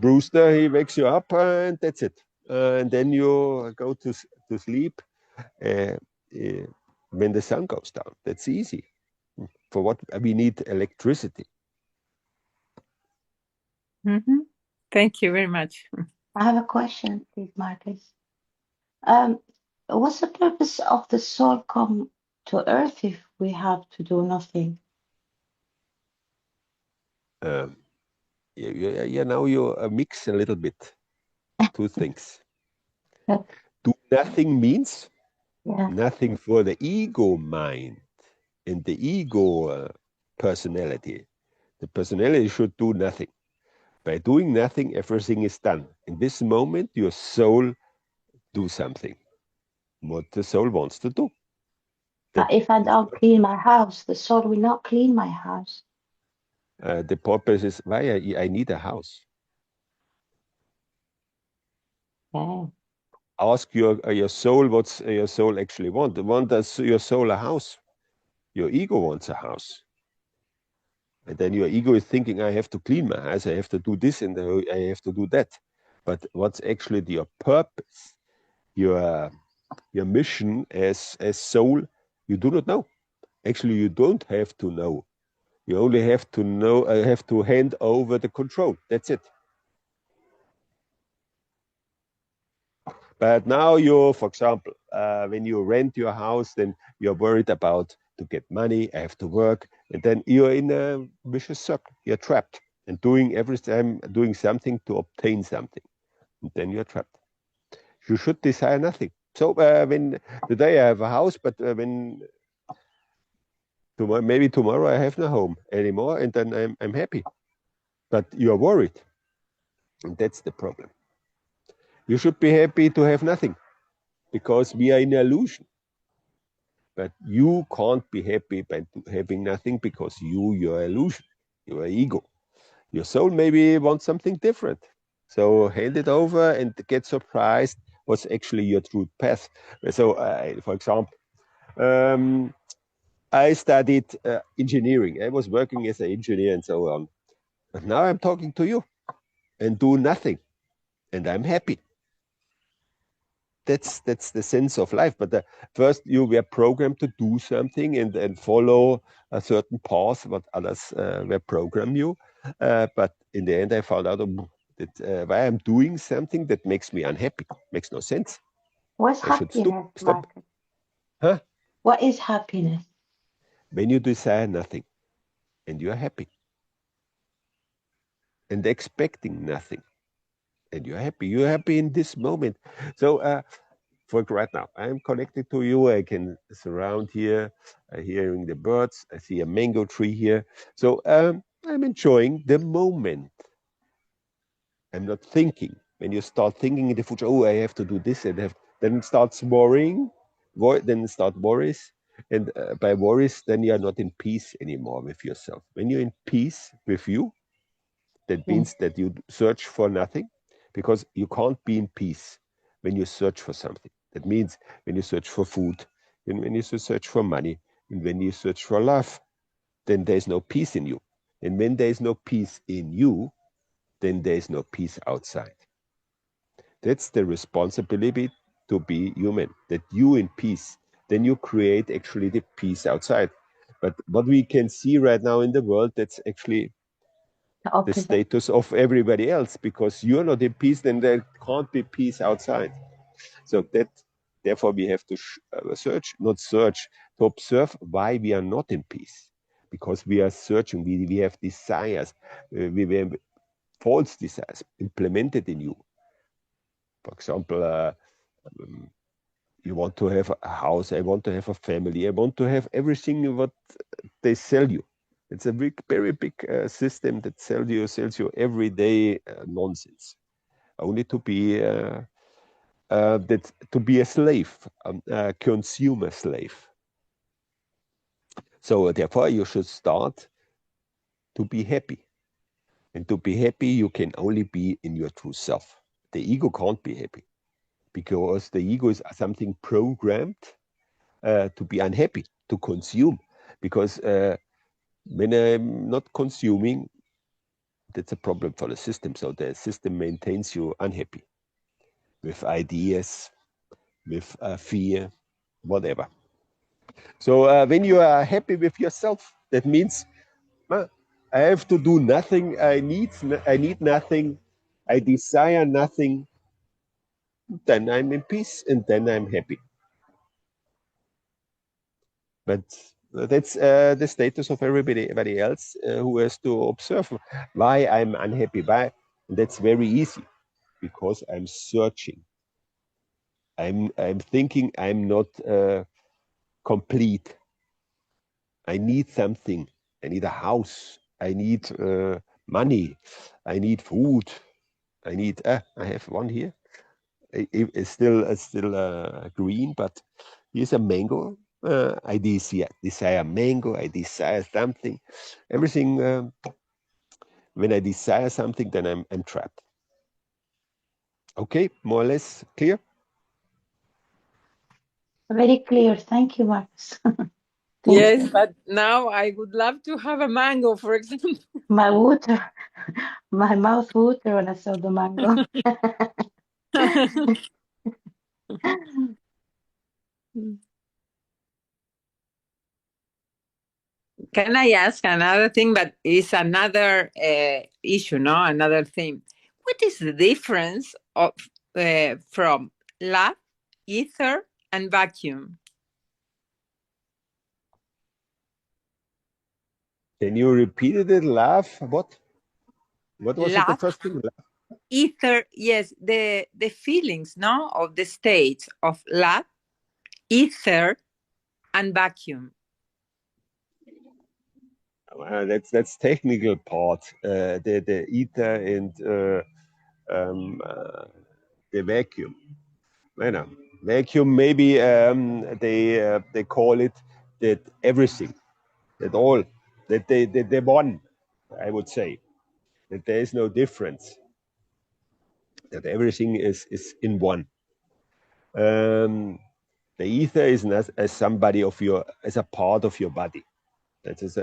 Brewster. He wakes you up, and that's it. And then you go to sleep uh, uh, when the sun goes down. That's easy. For what we need electricity. Mhm. Thank you very much. I have a question, please, Marcus. Um, what's the purpose of the soul come to earth if we have to do nothing? Now you mix a little bit two things. Do nothing means Yeah. nothing for the ego mind and the ego personality. The personality should do nothing. By doing nothing, everything is done. In this moment, your soul do something. What the soul wants to do. That If I is don't clean my house, the soul will not clean my house. the purpose is why I need a house. Okay. Ask your soul what's your soul actually want. Does your soul a house? Your ego wants a house. And then your ego is thinking, I have to clean my house, I have to do this, and I have to do that. But what's actually your purpose, your mission as soul, you do not know. Actually, you don't have to know. You only have to know. Have to hand over the control. That's it. But now you, for example, when you rent your house, then you're worried about to get money. I have to work, and then you're in a vicious circle. You're trapped and doing every time doing something to obtain something, and then you're trapped. You should desire nothing. So when today I have a house, but when tomorrow, maybe tomorrow I have no home anymore, and then I'm happy. But you're worried, and that's the problem. You should be happy to have nothing because we are in illusion. But you can't be happy by having nothing because your illusion, your ego. Your soul maybe wants something different. So hand it over and get surprised what's actually your true path. So, for example, um, I studied engineering. I was working as an engineer and so on. But now I'm talking to you and do nothing, and I'm happy. That's the sense of life. But first you were programmed to do something and follow a certain path what others were programmed you. But in the end, I found out that why I'm doing something that makes me unhappy. Makes no sense. What's I should happiness, stop. Marcus? Huh? What is happiness? When you desire nothing and you are happy and expecting nothing and you're happy. You're happy in this moment. So for right now, I'm connected to you. I can surround here, hearing the birds. I see a mango tree here. So I'm enjoying the moment. I'm not thinking. When you start thinking in the future, oh, I have to do this and have, then it starts worrying. Then start worries, and by worries, then you are not in peace anymore with yourself. When you're in peace with you, that Yeah. means that you search for nothing, because you can't be in peace when you search for something. That means when you search for food, when you search for money, and when you search for love, then there's no peace in you. And when there's no peace in you, then there's no peace outside. That's the responsibility to be human, that you in peace, then you create actually the peace outside. But what we can see right now in the world, that's actually The the opposite. status of everybody else, because you're not in peace, then there can't be peace outside. So that therefore we have to to observe why we are not in peace, because we are searching, we have desires, we have false desires implemented in you. For example, you want to have a house, I want to have a family, I want to have everything what they sell you. It's a very big system that sells you every day nonsense, only to be to be a slave, a consumer slave. So therefore, you should start to be happy, and to be happy, you can only be in your true self. The ego can't be happy because the ego is something programmed to be unhappy, to consume. Because when I'm not consuming, that's a problem for the system. So the system maintains you unhappy with ideas, with fear, whatever. So when you are happy with yourself, that means I have to do nothing. I need nothing. I desire nothing. Then I'm in peace, and then I'm happy. But that's the status of everybody else who has to observe why I'm unhappy. Why? And that's very easy because I'm searching. I'm thinking I'm not complete. I need something. I need a house. I need money. I need food. I need. I have one here. It's still green, but here's a mango. I desire mango. I desire something. Everything. When I desire something, then I'm trapped. Okay, more or less clear. Very clear. Thank you, Markus. Thank Yes, you. but now I would love to have a mango, for example. My water, my mouth water when I saw the mango. Can I ask another thing, but it's another issue, no? Another thing. What is the difference of from love, ether, and vacuum? Can you repeat it? Laugh. What? What was it? The Love, first thing. ether, yes, the feelings, no, of the states of love, ether, and vacuum. That's technical part. The ether and the vacuum. Bueno, vacuum. Maybe they call it that everything, that all, that they one. I would say that there is no difference. That everything is in one. The ether is as somebody of your, as a part of your body. That is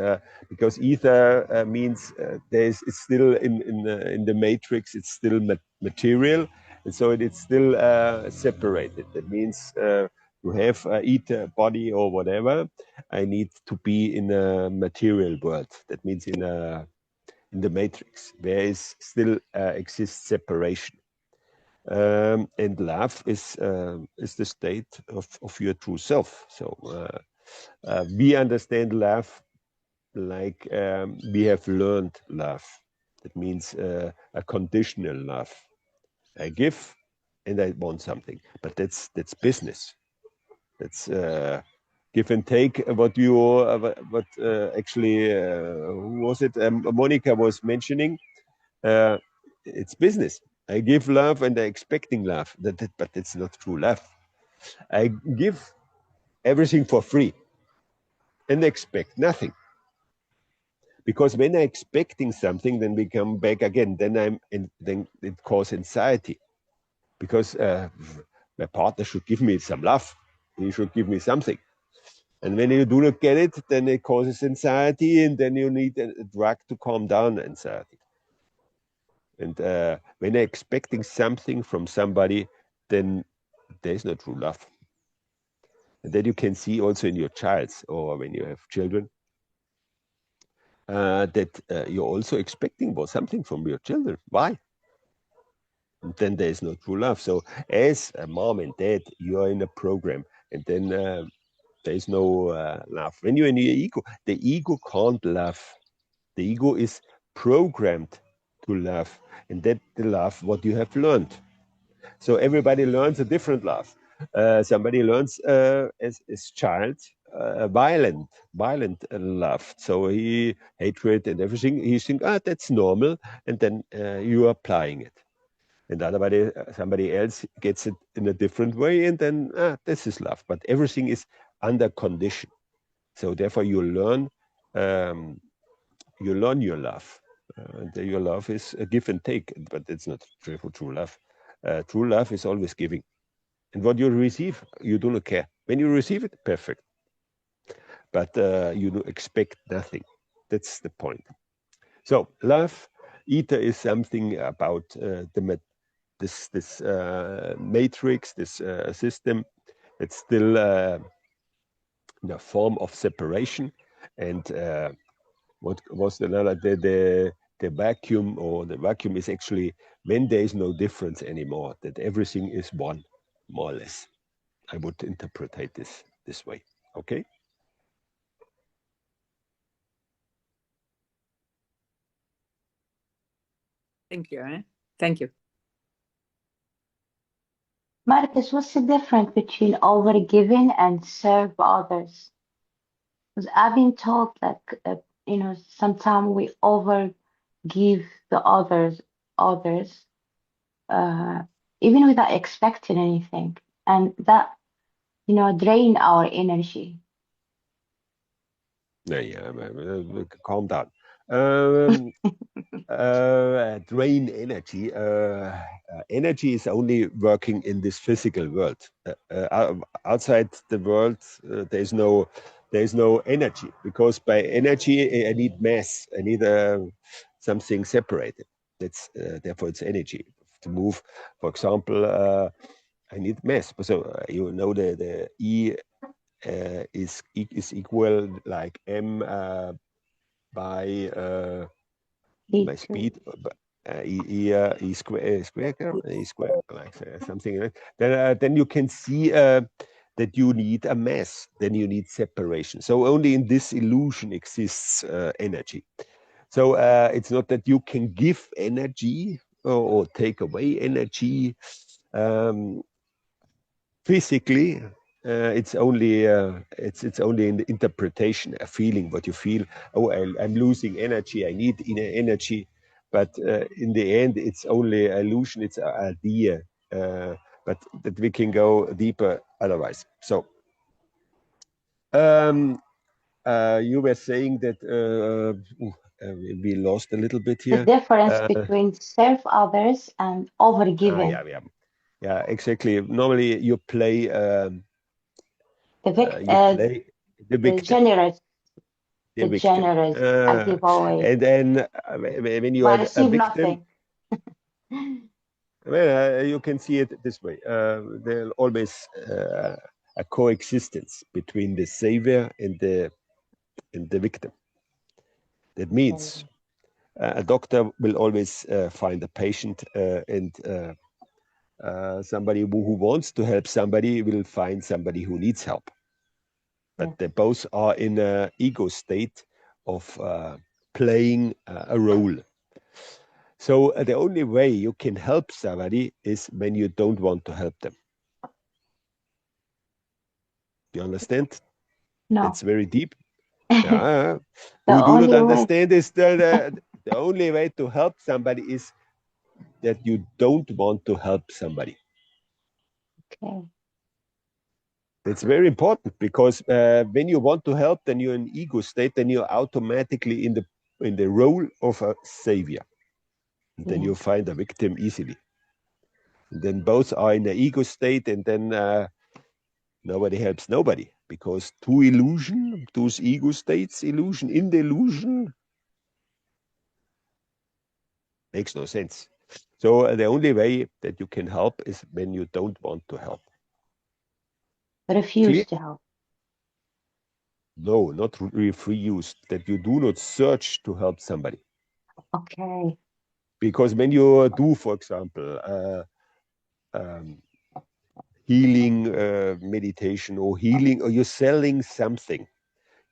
because ether means it's still in the matrix. It's still material, and so it's still separated. That means to have ether body or whatever, I need to be in a material world. That means in the matrix, there is still exists separation. And love is the state of your true self. So we understand love like we have learned love. That means a conditional love. I give and I want something, but that's business. That's give and take. What you actually who was it? Monica was mentioning. It's business. I give love and I'm expecting love. But it's not true love. I give everything for free and expect nothing. Because when I'm expecting something, then we come back again. Then it causes anxiety. Because my partner should give me some love. He should give me something. And when you do not get it, then it causes anxiety, and then you need a drug to calm down anxiety. And when I'm expecting something from somebody, then there is no true love. And that you can see also in your child, or when you have children, that you're also expecting something from your children. Why? And then there is no true love. So as a mom and dad, you are in a program, and then there is no love. When you're in the ego can't love. The ego is programmed to love, and that the love what you have learned. So everybody learns a different love. Somebody learns as child violent love. So he hatred and everything. He think, that's normal, and then you are applying it. And somebody else gets it in a different way, and then this is love. But everything is under condition. So therefore, you learn your love. Your love is a give and take, but it's not true love. True love is always giving. And what you receive, you do not care. When you receive it, perfect. But you expect nothing. That's the point. So love, ether is something about this matrix, this system. It's still in a form of separation. And what was the vacuum, or the vacuum is actually when there is no difference anymore, that everything is one, more or less. I would interpret this way. Okay. Thank you. Thank you. Marcus, what's the difference between overgiving and serve others? Because I've been told that sometimes we overgive the others, uh, even without expecting anything, and that drain our energy. Yeah, calm down. Drain energy. Energy is only working in this physical world. Outside the world, there is no energy, because by energy I need mass. I need something separated. That's therefore it's energy to move. For example, I need mass. So the E is equal like m by speed, e square, like something like that. Then you can see that you need a mass, then you need separation. So only in this illusion exists energy. So it's not that you can give energy or take away energy physically. It's only in the interpretation, a feeling, what you feel. Oh, I'm losing energy. I need energy, but in the end, it's only illusion. It's an idea, but that we can go deeper otherwise. So you were saying that we lost a little bit The here. difference between serve others and overgiving. Yeah, exactly. Normally, you play. You Uh, play the the victim. generous, The the victim. generous. I give away, And then when you but I are a receive victim, nothing. well, you can see it this way. There's always a coexistence between the savior and the victim. That means a doctor will always find a patient, and somebody who wants to help somebody will find somebody who needs help. But Yes. they both are in an ego state of playing a role. So the only way you can help somebody is when you don't want to help them. You understand? No. That's very deep. The Yeah. Who do not only way. understand is the only way to help somebody is that you don't want to help somebody. Okay. That's very important, because when you want to help, then you're in ego state, then you're automatically in the role of a savior. And then Yeah. you find a victim easily. And then both are in the ego state, and then nobody helps nobody, because those ego states, illusion in the illusion, makes no sense. So the only way that you can help is when you don't want to help. Refuse Clear? to help. No, not refuse, that you do not search to help somebody. Okay. Because when you do, for example, healing meditation, or healing, or you're selling something,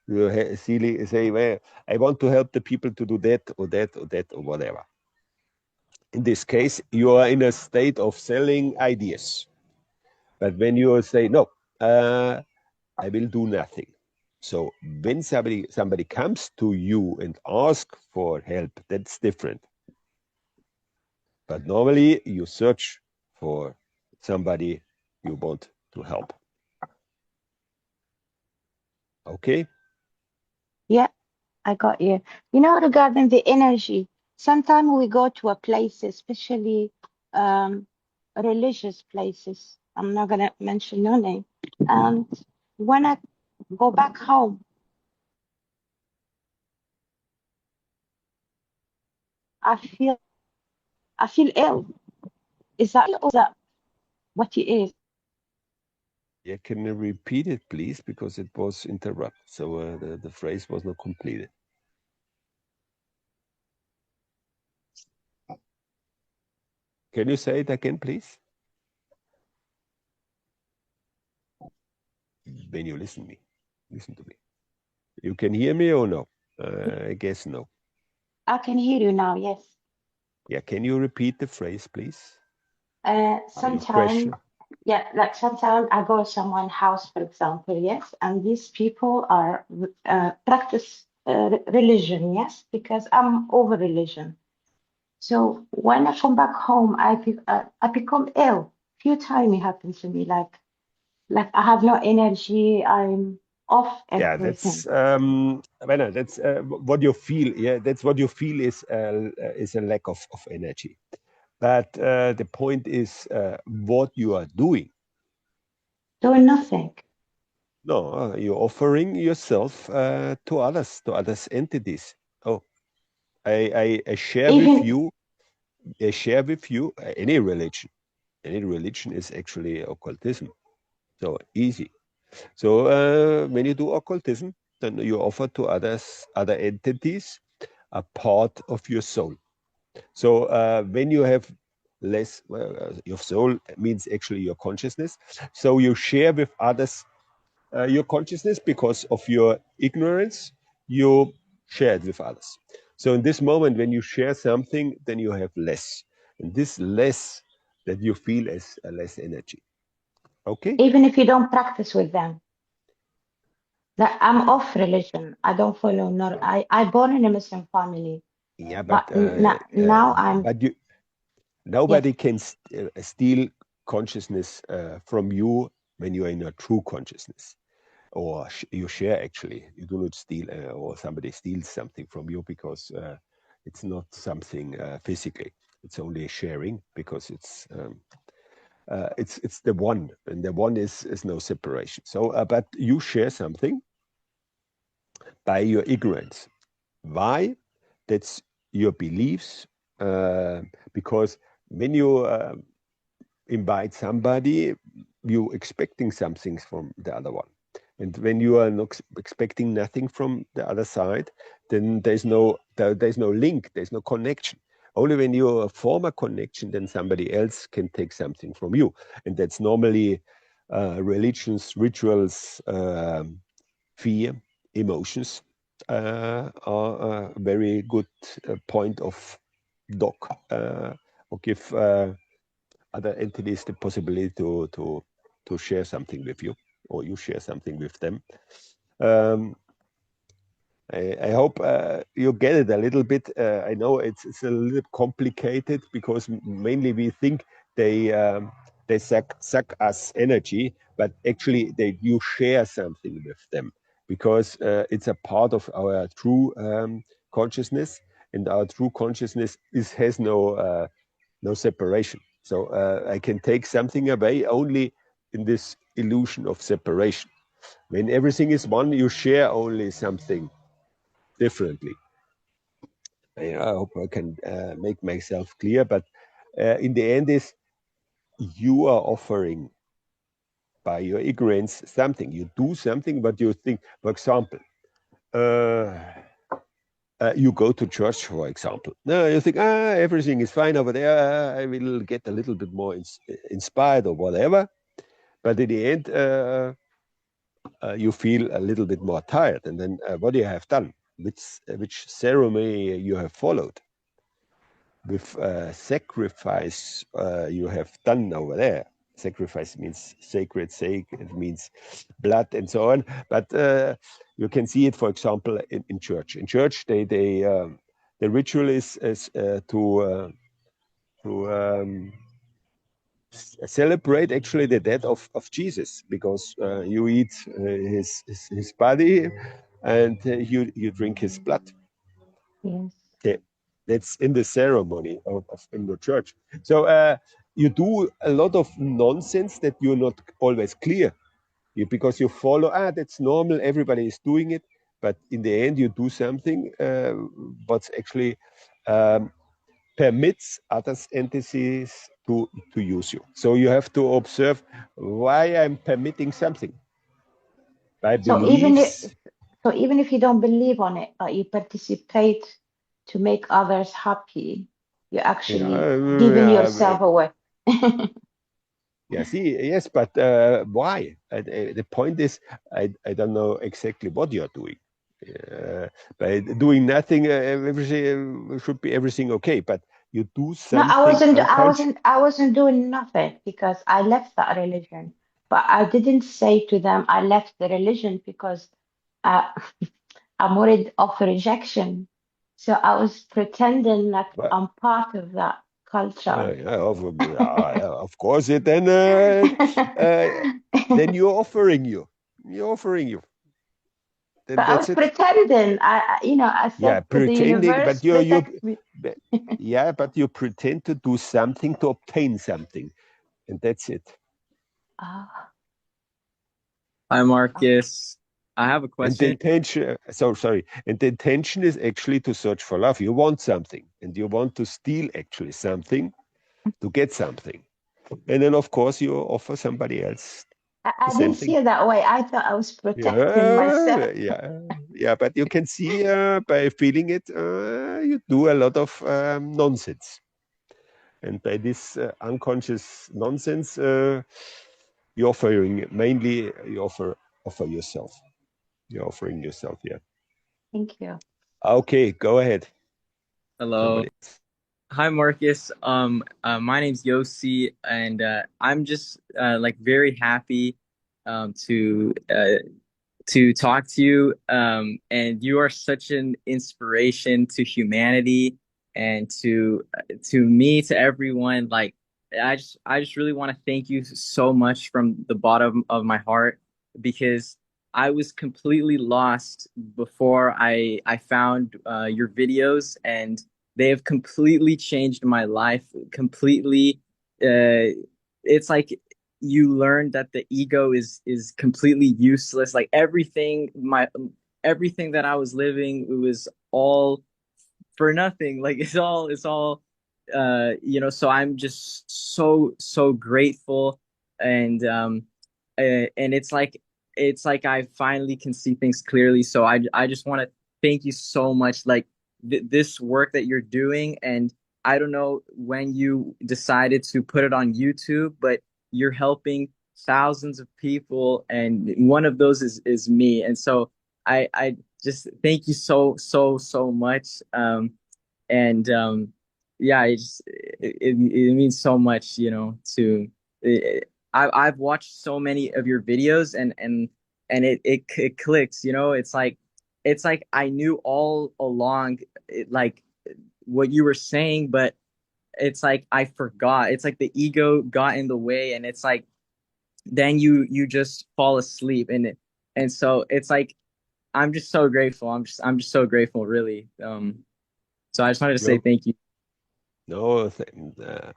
you say, well, I want to help the people to do that or that or that or whatever. In this case, you are in a state of selling ideas. But when you say, no, I will do nothing, So when somebody comes to you and asks for help, that's different. But normally you search for somebody you want to help. Okay? Yeah, I got you. You know, regarding the energy, sometimes we go to a place, especially um, religious places. I'm not gonna mention no name. And when I go back home, I feel ill. Is that what it is? Yeah, can you repeat it, please? Because it was interrupted. So the phrase was not completed. Can you say it again, please? When you listen to me. You can hear me or no? I guess no. I can hear you now. Yes. Yeah, can you repeat the phrase, please? Your Sometime, question? yeah, like sometimes I go to someone's house, for example, yes, and these people are practice religion, yes, because I'm over religion. So when I come back home, I become ill. Few times it happened to me, like I have no energy. I'm off Yeah, everything. Bueno, that's what you feel. Yeah, that's what you feel is a lack of energy. But the point is what you are doing. Doing nothing. No, you're offering yourself to others entities. Oh, I share with Even you. I share with you any religion. Any religion is actually occultism. So easy. So when you do occultism, then you offer to other entities, a part of your soul. So when you have less, your soul means actually your consciousness. So you share with others your consciousness because of your ignorance. You share it with others. So in this moment, when you share something, then you have less, and this less that you feel as less energy. Okay. even if you don't practice with them. That I'm off religion. I don't follow nor I born in a Muslim family, Yeah, but now I'm but you yes. nobody can steal consciousness from you when you are in a true consciousness, or you share. Actually, you do not steal, or somebody steals something from you, because it's not something physically. It's only sharing, because it's the one, and the one is no separation. So, but you share something by your ignorance. Why? That's your beliefs, because when you invite somebody, you expecting some things from the other one. And when you are not expecting nothing from the other side, then there's no link, there's no connection. Only when you form a connection, then somebody else can take something from you. And that's normally religions, rituals, fear, emotions are a very good point of dock, or give other entities the possibility to share something with you, or you share something with them. Um, I hope you get it a little bit. I know it's a little complicated, because mainly we think they suck us energy, but actually you share something with them, because it's a part of our true consciousness, and our true consciousness has no separation. So I can take something away only in this illusion of separation. When everything is one, you share only something differently. I hope I can make myself clear, but in the end is you are offering by your ignorance something. You do something, but you think, for example, uh, you go to church, for example. No, you think, everything is fine over there. I will get a little bit more inspired or whatever. But in the end, you feel a little bit more tired. And then what do you have done? Which ceremony you have followed? With sacrifice you have done over there. Sacrifice means sacred, it means blood and so on. But you can see it, for example, in church. In church, the ritual is to celebrate actually the death of Jesus, because you eat his body and you drink his blood. Yes. That's in the ceremony in the church. So you do a lot of nonsense that you're not always clear. Because you follow, that's normal, everybody is doing it. But in the end, you do something what's actually permits other entities to use you. So you have to observe why I'm permitting something. My So even if, beliefs. so even if you don't believe on it, but you participate to make others happy, you're actually giving Yeah, yourself away. yeah, see, yes, but why? The point is, I don't know exactly what you're doing. By doing nothing, everything should be everything okay. But you do No, something unconscious. I wasn't doing nothing because I left that religion. But I didn't say to them I left the religion because uh, I'm worried of rejection. So I was pretending like But I'm part of that culture. yeah, of course, then you're offering you. Then But I that's was it. pretending. I Yeah, said to the pretending, universe, but protect me. yeah, but you pretend to do something to obtain something, and that's it. Ah, Hi, ah. Marcus. I have a And the question. intention, sorry, and the intention is actually to search for love. You want something, and you want to steal actually something to get something, and then of course you offer somebody else the I same didn't see thing. it that way. I thought I was protecting myself. Yeah. But you can see by feeling it, you do a lot of nonsense. And by this unconscious nonsense, you're offering mainly you offer yourself. You're offering yourself, yeah. Thank you. Okay, go ahead. Hello. Somebody else. Hi, Marcus. My name's Yossi, and I'm just like very happy to talk to you. And you are such an inspiration to humanity and to me, to everyone. Like I just really want to thank you so much from the bottom of my heart because I was completely lost before I found your videos, and they have completely changed my life. Completely, it's like you learn that the ego is completely useless. Like everything that I was living, it was all for nothing. Like it's all so I'm just so grateful. And it's like I finally can see things clearly. So I just want to thank you so much. Like this work that you're doing, and I don't know when you decided to put it on YouTube, but you're helping thousands of people, and one of those is me. And so I just thank you so much. And yeah, it means so much, to I've watched so many of your videos, and it clicks. It's like I knew all along, like what you were saying, but it's like I forgot. It's like the ego got in the way, and it's like then you just fall asleep, and so it's like I'm just so grateful. I'm just so grateful, really. So I just wanted to say No, thank you. no.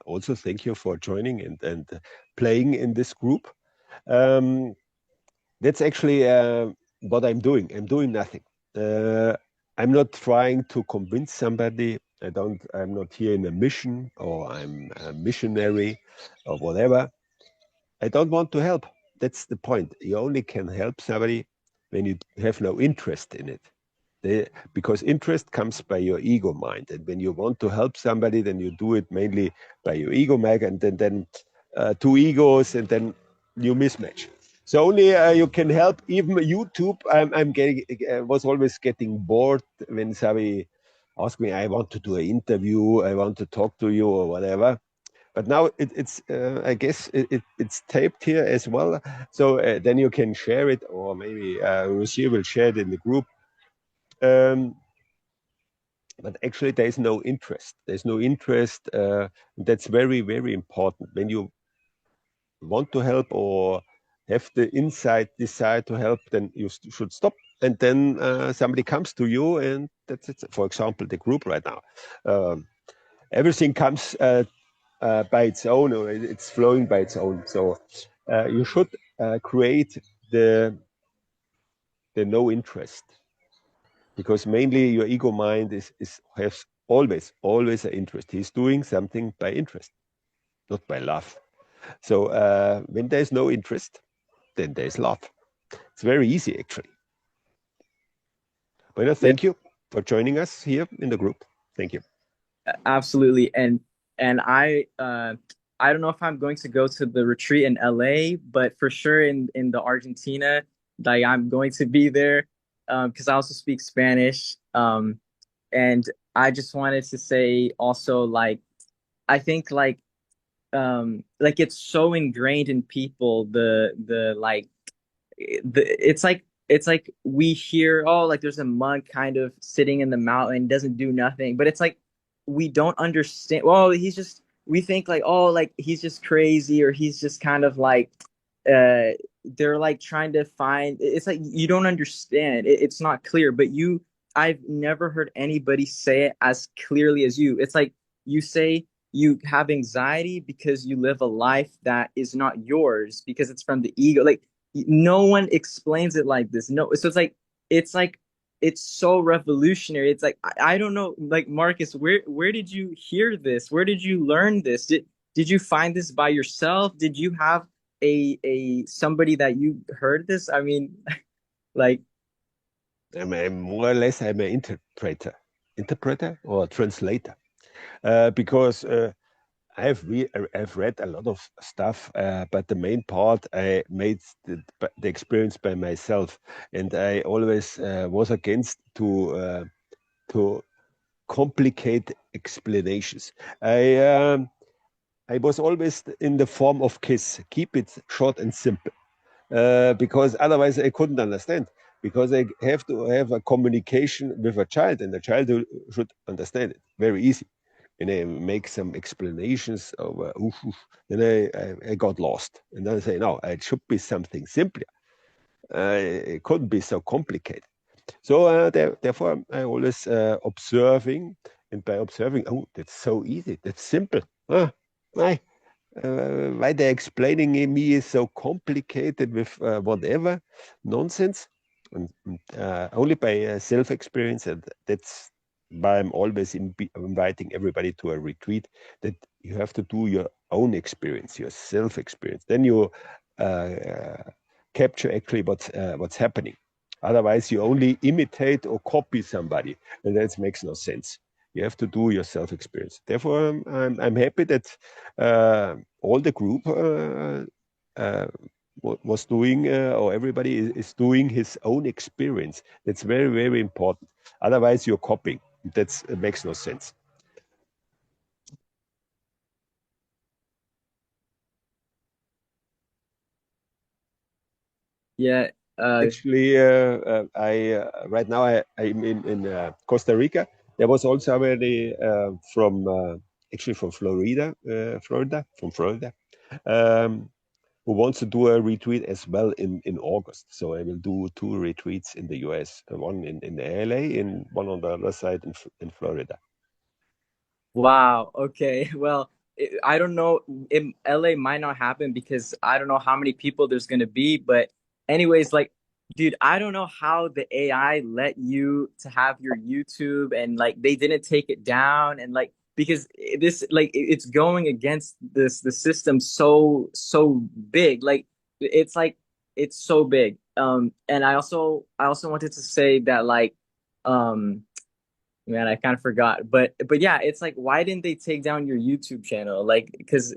Also, thank you for joining and playing in this group. Um, that's actually what I'm doing. I'm doing nothing. Uh, I'm not trying to convince somebody. I'm not here in a mission, or I'm a missionary or whatever. I don't want to help. That's the point. You only can help somebody when you have no interest in it. Because interest comes by your ego mind. And when you want to help somebody, then you do it mainly by your ego mind, and then two egos, and then you mismatch. So only you can help. Even YouTube, I'm getting was always getting bored when somebody asked me, I want to do an interview, I want to talk to you or whatever. but now it's I guess it's taped here as well, so then you can share it, or maybe Roger will share it in the group. But actually, there is no interest. There's no interest. That's very, very important. When you want to help or have the inside desire to help, then you should stop. And then somebody comes to you, and that's it. For example, the group right now. Everything comes by its own, or it's flowing by its own. So you should create the no interest, because mainly your ego mind has always an interest. He's doing something by interest, not by love. So when there's no interest, then there's love. It's very easy, actually. But Yeah, thank you for joining us here in the group. Thank you. absolutely. And I don't know if I'm going to go to the retreat in LA, but for sure in the Argentina, like I'm going to be there because I also speak Spanish. And I just wanted to say also, like, I think like it's so ingrained in people, the like it's like we hear, oh, like there's a monk kind of sitting in the mountain, doesn't do nothing, but it's like we don't understand. Well, he's just, we think like, oh, like he's just crazy, or he's just kind of like uh they're like trying to find, it's like you don't understand it, it's not clear, but you, I've never heard anybody say it as clearly as you. It's like you say you have anxiety because you live a life that is not yours, because it's from the ego. Like no one explains it like this. No, so it's like it's so revolutionary. It's like I don't know, like Marcus, where did you hear this? Where did you learn this? Did you find this by yourself? Did you have a somebody that you heard this? I mean, like I'm more or less I'm an interpreter or translator, because I've read a lot of stuff, but the main part I made the experience by myself, and I always was against to complicate explanations. I was always in the form of KISS, keep it short and simple, because otherwise I couldn't understand. Because I have to have a communication with a child, and the child should understand it very easy. And I make some explanations over, then I got lost. And then I say, no, it should be something simpler. It couldn't be so complicated. So therefore, I always observing, and by observing, oh, that's so easy, that's simple. Why? Why they're explaining me is so complicated with whatever nonsense, and only by self-experience, and that's why I'm always inviting everybody to a retreat, that you have to do your own experience, your self-experience. Then you capture actually what's happening. Otherwise, you only imitate or copy somebody, and that makes no sense. You have to do your self-experience. Therefore, I'm happy that all the group was doing, or everybody is doing his own experience. That's very, very important. Otherwise, you're copying. It makes no sense. yeah, Actually, I right now I'm in Costa Rica. There was also somebody from actually from Florida, um, who wants to do a retreat as well in August. So I will do 2 retreats in the US, one in LA and one on the other side in Florida. wow. Okay. Well, I don't know. LA might not happen because I don't know how many people there's going to be. But anyways, like, dude, I don't know how the AI let you to have your YouTube and like they didn't take it down, and like because this like it's going against the system so big. Like it's like it's so big. And I also wanted to say that like man, I kind of forgot. But yeah, it's like why didn't they take down your YouTube channel? Like because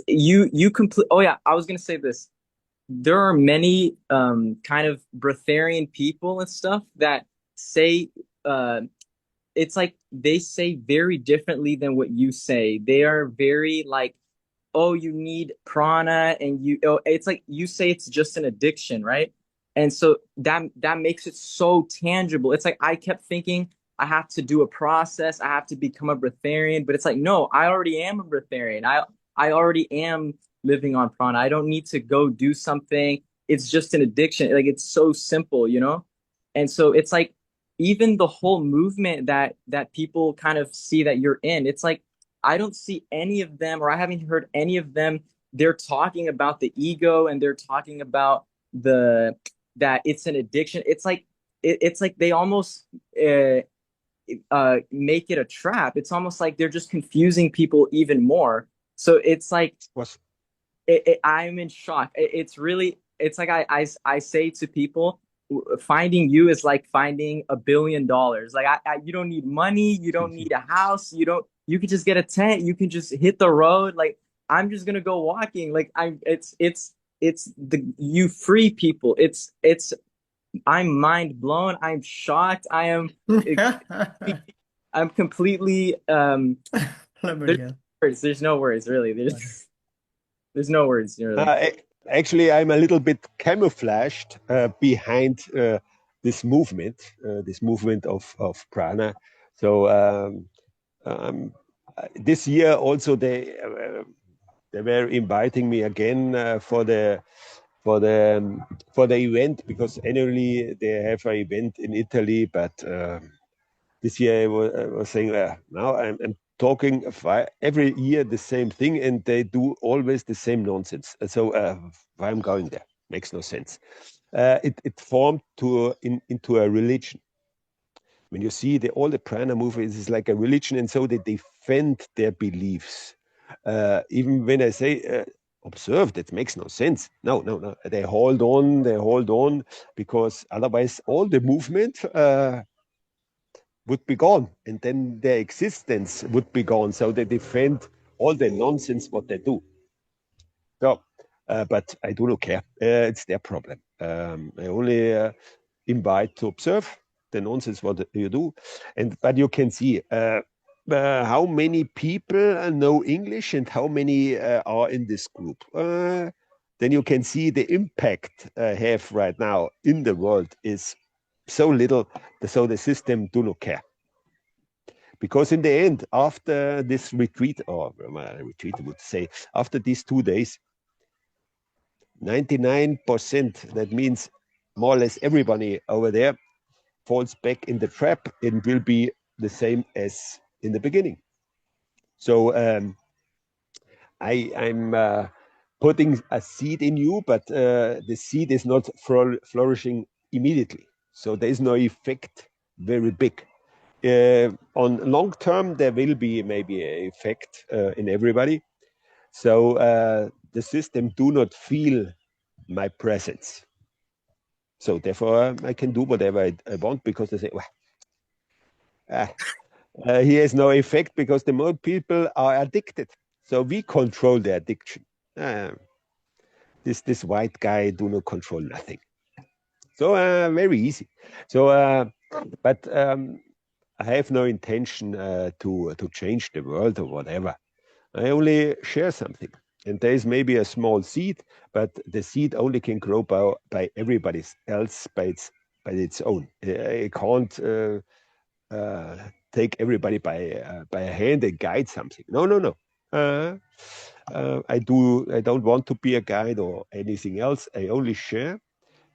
you complete. Oh yeah, I was gonna say this. There are many kind of breatharian people and stuff that say uh it's like they say very differently than what you say. They are very like, oh, you need prana, and it's like you say it's just an addiction, right? And so that makes it so tangible. It's like I kept thinking I have to do a process, I have to become a breatharian, but it's like, no, I already am a breatharian. I already am living on prana. I don't need to go do something. It's just an addiction. Like it's so simple, you know? And so it's like even the whole movement that people kind of see that you're in, it's like I don't see any of them, or I haven't heard any of them. They're talking about the ego, and they're talking about the that it's an addiction. It's like they almost make it a trap. It's almost like they're just confusing people even more. So it's like Was I'm in shock. It's really, it's like I say to people, finding you is like finding $1 billion. Like you don't need money, you don't need a house, you can just get a tent, you can just hit the road. Like I'm just gonna go walking. Like it's the you free people. I'm mind blown. I'm shocked. I'm completely there's Lemurian. words. There's no words really. There's no words really. actually, I'm a little bit camouflaged behind this movement of prana. So um, this year also they were inviting me again for the event, because annually they have an event in Italy, but this year I was saying, now I'm talking every year the same thing, and they do always the same nonsense. So why I'm going there makes no sense. It formed into a religion. When you see all the prana movements, it's like a religion, and so they defend their beliefs. Even when I say observe, that makes no sense. No, no, no. They hold on, because otherwise all the movement would be gone, and then their existence would be gone. So they defend all the nonsense what they do. So, but I do not care. It's their problem. I only invite to observe the nonsense what you do, and but you can see how many people know English and how many are in this group. Then you can see the impact I have right now in the world is so little, so the system do not care. Because in the end, after this retreat, or retreat would say, after these 2 days, 99%, that means more or less everybody over there falls back in the trap and will be the same as in the beginning. So I'm putting a seed in you, but the seed is not flourishing immediately. So there is no effect very big. On long term, there will be maybe an effect in everybody. So the system do not feel my presence. So therefore, I can do whatever I want, because they say, well, he has no effect because the more people are addicted. So we control the addiction. This white guy do not control nothing. So very easy. So, but I have no intention to change the world or whatever. I only share something. And there is maybe a small seed, but the seed only can grow by everybody else by its own. I can't take everybody by a hand and guide something. No, no, no. I don't want to be a guide or anything else. I only share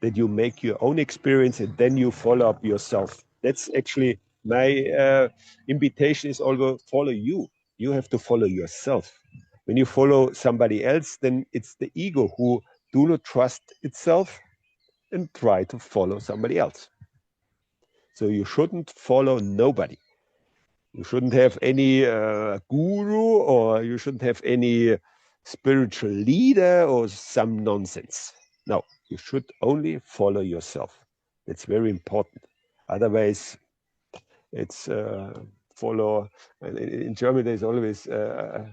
that you make your own experience and then you follow up yourself. That's actually my invitation is always follow you. You have to follow yourself. When you follow somebody else, then it's the ego who do not trust itself and try to follow somebody else. So you shouldn't follow nobody. You shouldn't have any guru, or you shouldn't have any spiritual leader or some nonsense. No, you should only follow yourself. It's very important. Otherwise, it's follow. In German, there's always a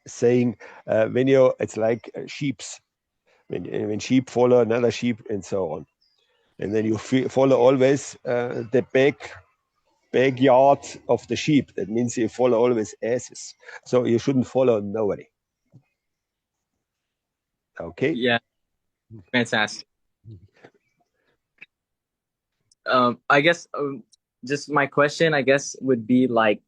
saying, when you, it's like sheep's. when sheep follow another sheep and so on. And then you follow always the backyard of the sheep. That means you follow always asses. So you shouldn't follow nobody. Okay? Yeah, fantastic. I guess just my question, I guess, would be like,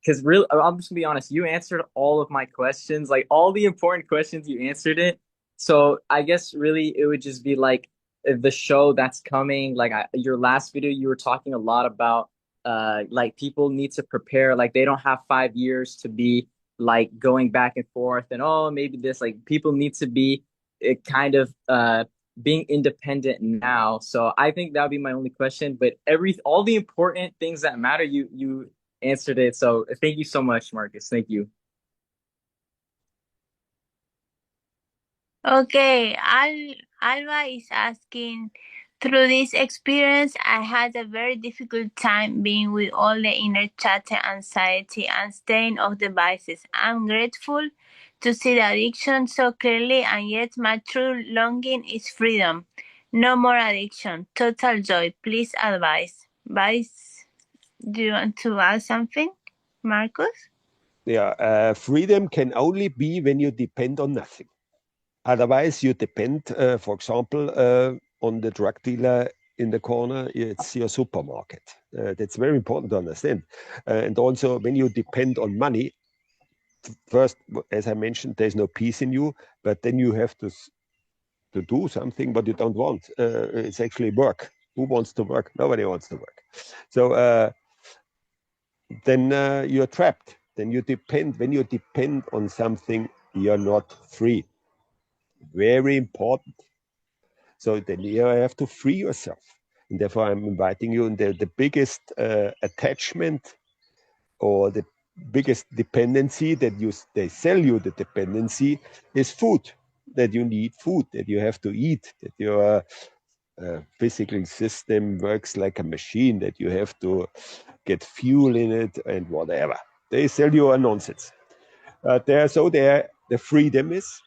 because really, I'm just gonna be honest, you answered all of my questions, like all the important questions, you answered it. So I guess really it would just be like the show that's coming. Like your last video, you were talking a lot about like people need to prepare, like they don't have 5 years to be like going back and forth and oh maybe this, like people need to be kind of being independent now. So I think that would be my only question. But all the important things that matter, you answered it. So thank you so much, Marcus. Thank you. Okay, Alba is asking, through this experience, I had a very difficult time being with all the inner chatter, anxiety, and staying off devices. I'm grateful to see the addiction so clearly, and yet my true longing is freedom. No more addiction, total joy. Please advise. Vice, do you want to add something, Marcus? Yeah, freedom can only be when you depend on nothing. Otherwise, you depend, for example, on the drug dealer in the corner. It's your supermarket. That's very important to understand. And also, when you depend on money, first, as I mentioned, there's no peace in you, but then you have to do something what you don't want. It's actually work. Who wants to work? Nobody wants to work. So then you're trapped. Then you depend. When you depend on something, you're not free. Very important. So then you have to free yourself. And therefore, I'm inviting you in the biggest attachment or the biggest dependency that they sell you, the dependency is food, that you need food, that you have to eat, that your physical system works like a machine, that you have to get fuel in it and whatever. They sell you a nonsense. The freedom is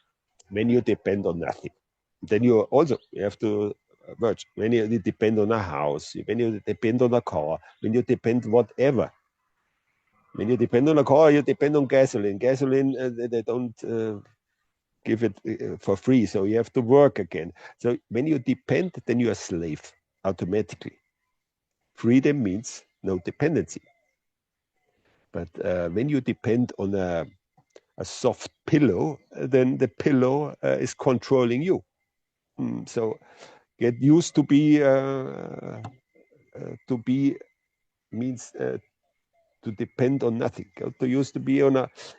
when you depend on nothing. Then you have to merge. When you depend on a house, when you depend on a car, when you depend whatever. When you depend on a car, you depend on gasoline. Gasoline, they don't give it for free, so you have to work again. So when you depend, then you're a slave automatically. Freedom means no dependency. But when you depend on a soft pillow, then the pillow is controlling you. So get used to be means to depend on nothing. Get used to be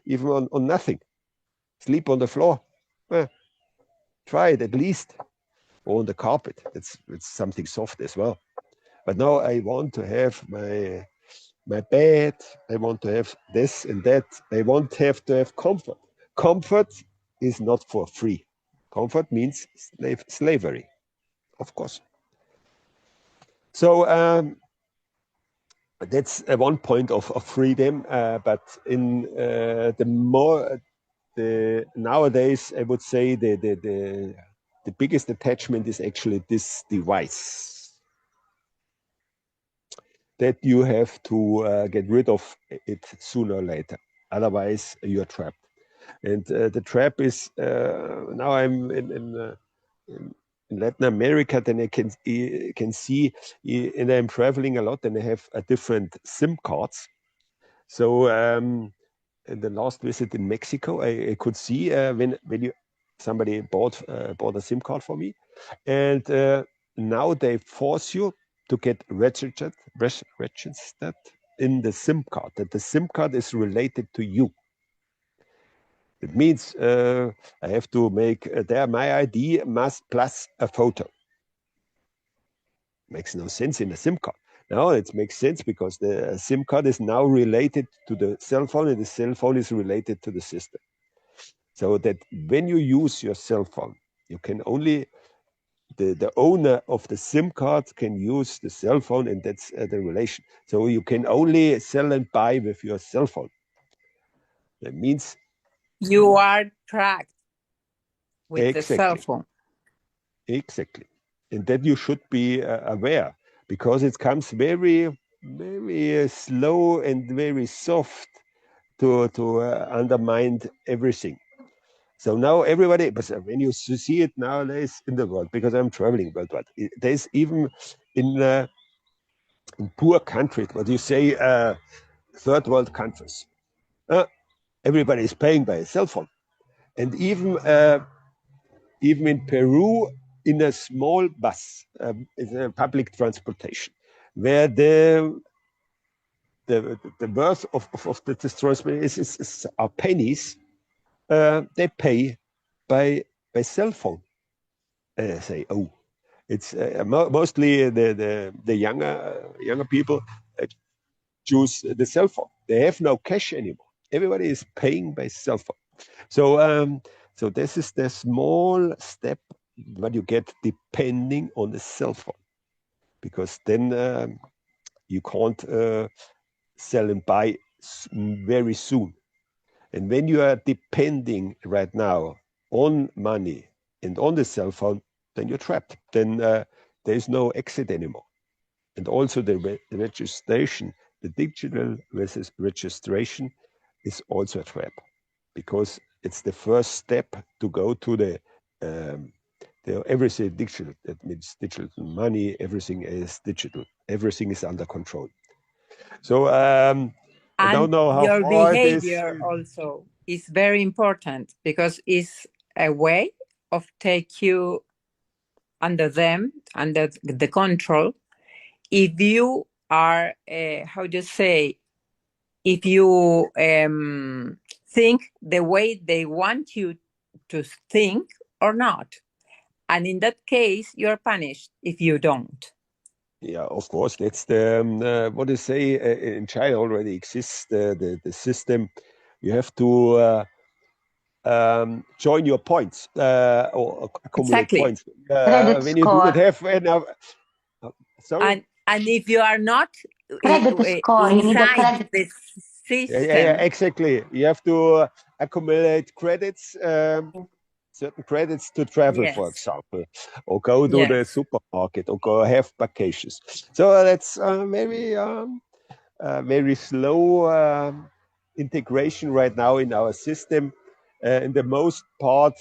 even on nothing. Sleep on the floor. Try it at least, or on the carpet. It's something soft as well. But now I want to have my bed. I want to have this and that. I want to have comfort. Comfort is not for free. Comfort means slavery, of course. So that's one point of freedom. But in nowadays, I would say the biggest attachment is actually this device that you have to get rid of it sooner or later. Otherwise, you're trapped. And the trap is now I'm in Latin America, then I can see, and I'm traveling a lot, and I have a different SIM cards. So in the last visit in Mexico, I could see when somebody bought a SIM card for me, and now they force you to get registered in the SIM card. That the SIM card is related to you. It means I have to make my ID must plus a photo. Makes no sense in a SIM card. Now it makes sense because the SIM card is now related to the cell phone, and the cell phone is related to the system. So that when you use your cell phone, you can only the owner of the SIM card can use the cell phone, and that's the relation. So you can only sell and buy with your cell phone. That means you are tracked with the cell exactly. phone. Exactly. And that you should be aware, because it comes very, very slow and very soft to undermine everything. So now everybody, but when you see it nowadays in the world, because I'm traveling worldwide, there's even in poor countries, what you say, third world countries, uh, everybody is paying by a cell phone. And even in Peru, in a small bus, it's a public transportation, where the worth of the transport are pennies. They pay by cell phone. And I say, oh, it's mostly the younger people choose the cell phone. They have no cash anymore. Everybody is paying by cell phone. So this is the small step what you get depending on the cell phone, because then you can't sell and buy very soon. And when you are depending right now on money and on the cell phone, then you're trapped. Then there is no exit anymore. And also the registration, the digital registration is also a trap, because it's the first step to go to everything digital. That means digital money, everything is digital, everything is under control. So I don't And know how your far it is. behavior also is very important, because it's a way of take you under them, under the control. If you are, how do you say, if you think the way they want you to think or not. And in that case, you're punished if you don't. Yeah, of course. That's the what they say in China already exists. The system. You have to join your points or accumulate Exactly. points. Credit When you do not score. have enough, sorry. And if you are not Credit score. You need a inside credit. the Yeah, system, exactly. You have to accumulate credits, certain credits to travel, for yes, example, or go to the yes. supermarket, or go have vacations. So that's very slow integration right now in our system, and the most part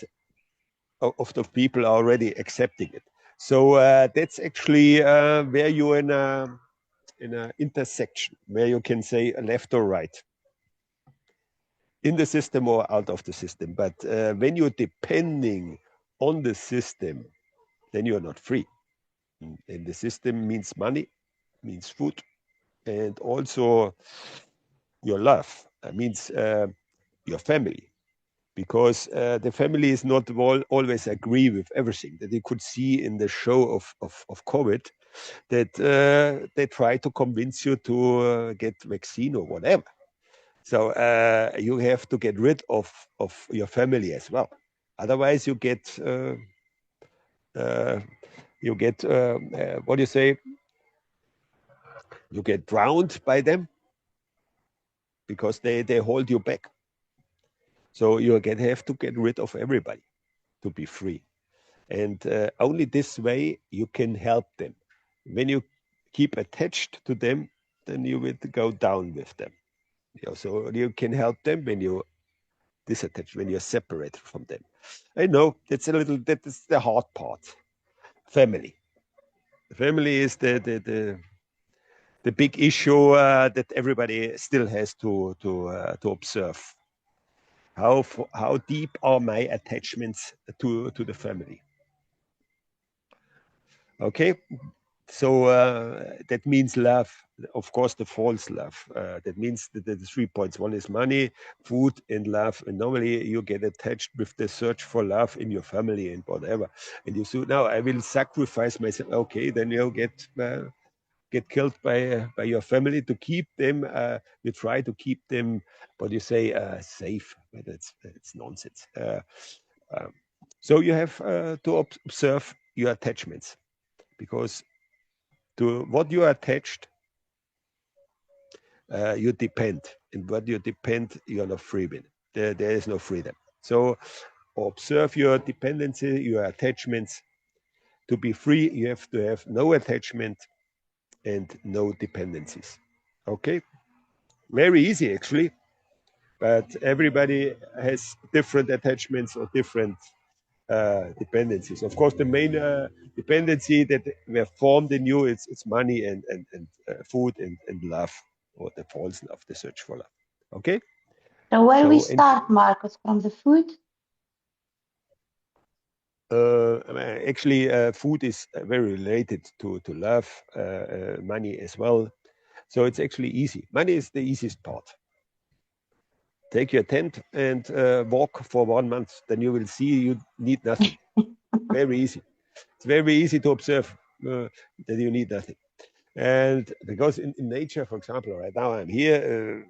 of the people are already accepting it. So that's actually where you're in a intersection where you can say left or right, in the system or out of the system. But when you're depending on the system, then you're not free. And the system means money, means food, and also your love. It means your family, because the family is not always agree with everything that you could see in the show of COVID, that they try to convince you to get vaccine or whatever. So you have to get rid of your family as well. Otherwise, you get what do you say? You get drowned by them, because they hold you back. So you have to get rid of everybody to be free. And only this way you can help them. When you keep attached to them, then you will go down with them. So you can help them when you disattach, when you're separated from them. I know that is the hard part. Family. Family is the big issue that everybody still has to observe. How deep are my attachments to the family? Okay, so that means love, of course, the false love. That means the 3 points. One is money, food, and love. And normally you get attached with the search for love in your family and whatever. And you say, now I will sacrifice myself. Okay, then you'll get killed by your family to keep them. You try to keep them, what you say, safe. But it's nonsense. Um, so you have to observe your attachments, because to what you are attached, you depend. And what you depend, you're not free with. There is no freedom. So observe your dependency, your attachments, To be free, you have to have no attachment and no dependencies. Okay? Very easy, actually. But everybody has different attachments or different dependencies. Of course, the main dependency that were formed in you, it's money and food and love, or the false love, the search for love. Okay? So where we So, start, Marcus, from the food? actually, food is very related to love, money as well. So it's actually easy. Money is the easiest part. Take your tent and walk for 1 month. Then you will see you need nothing. Very easy. It's very easy to observe that you need nothing. And because in nature, for example, right now I'm here,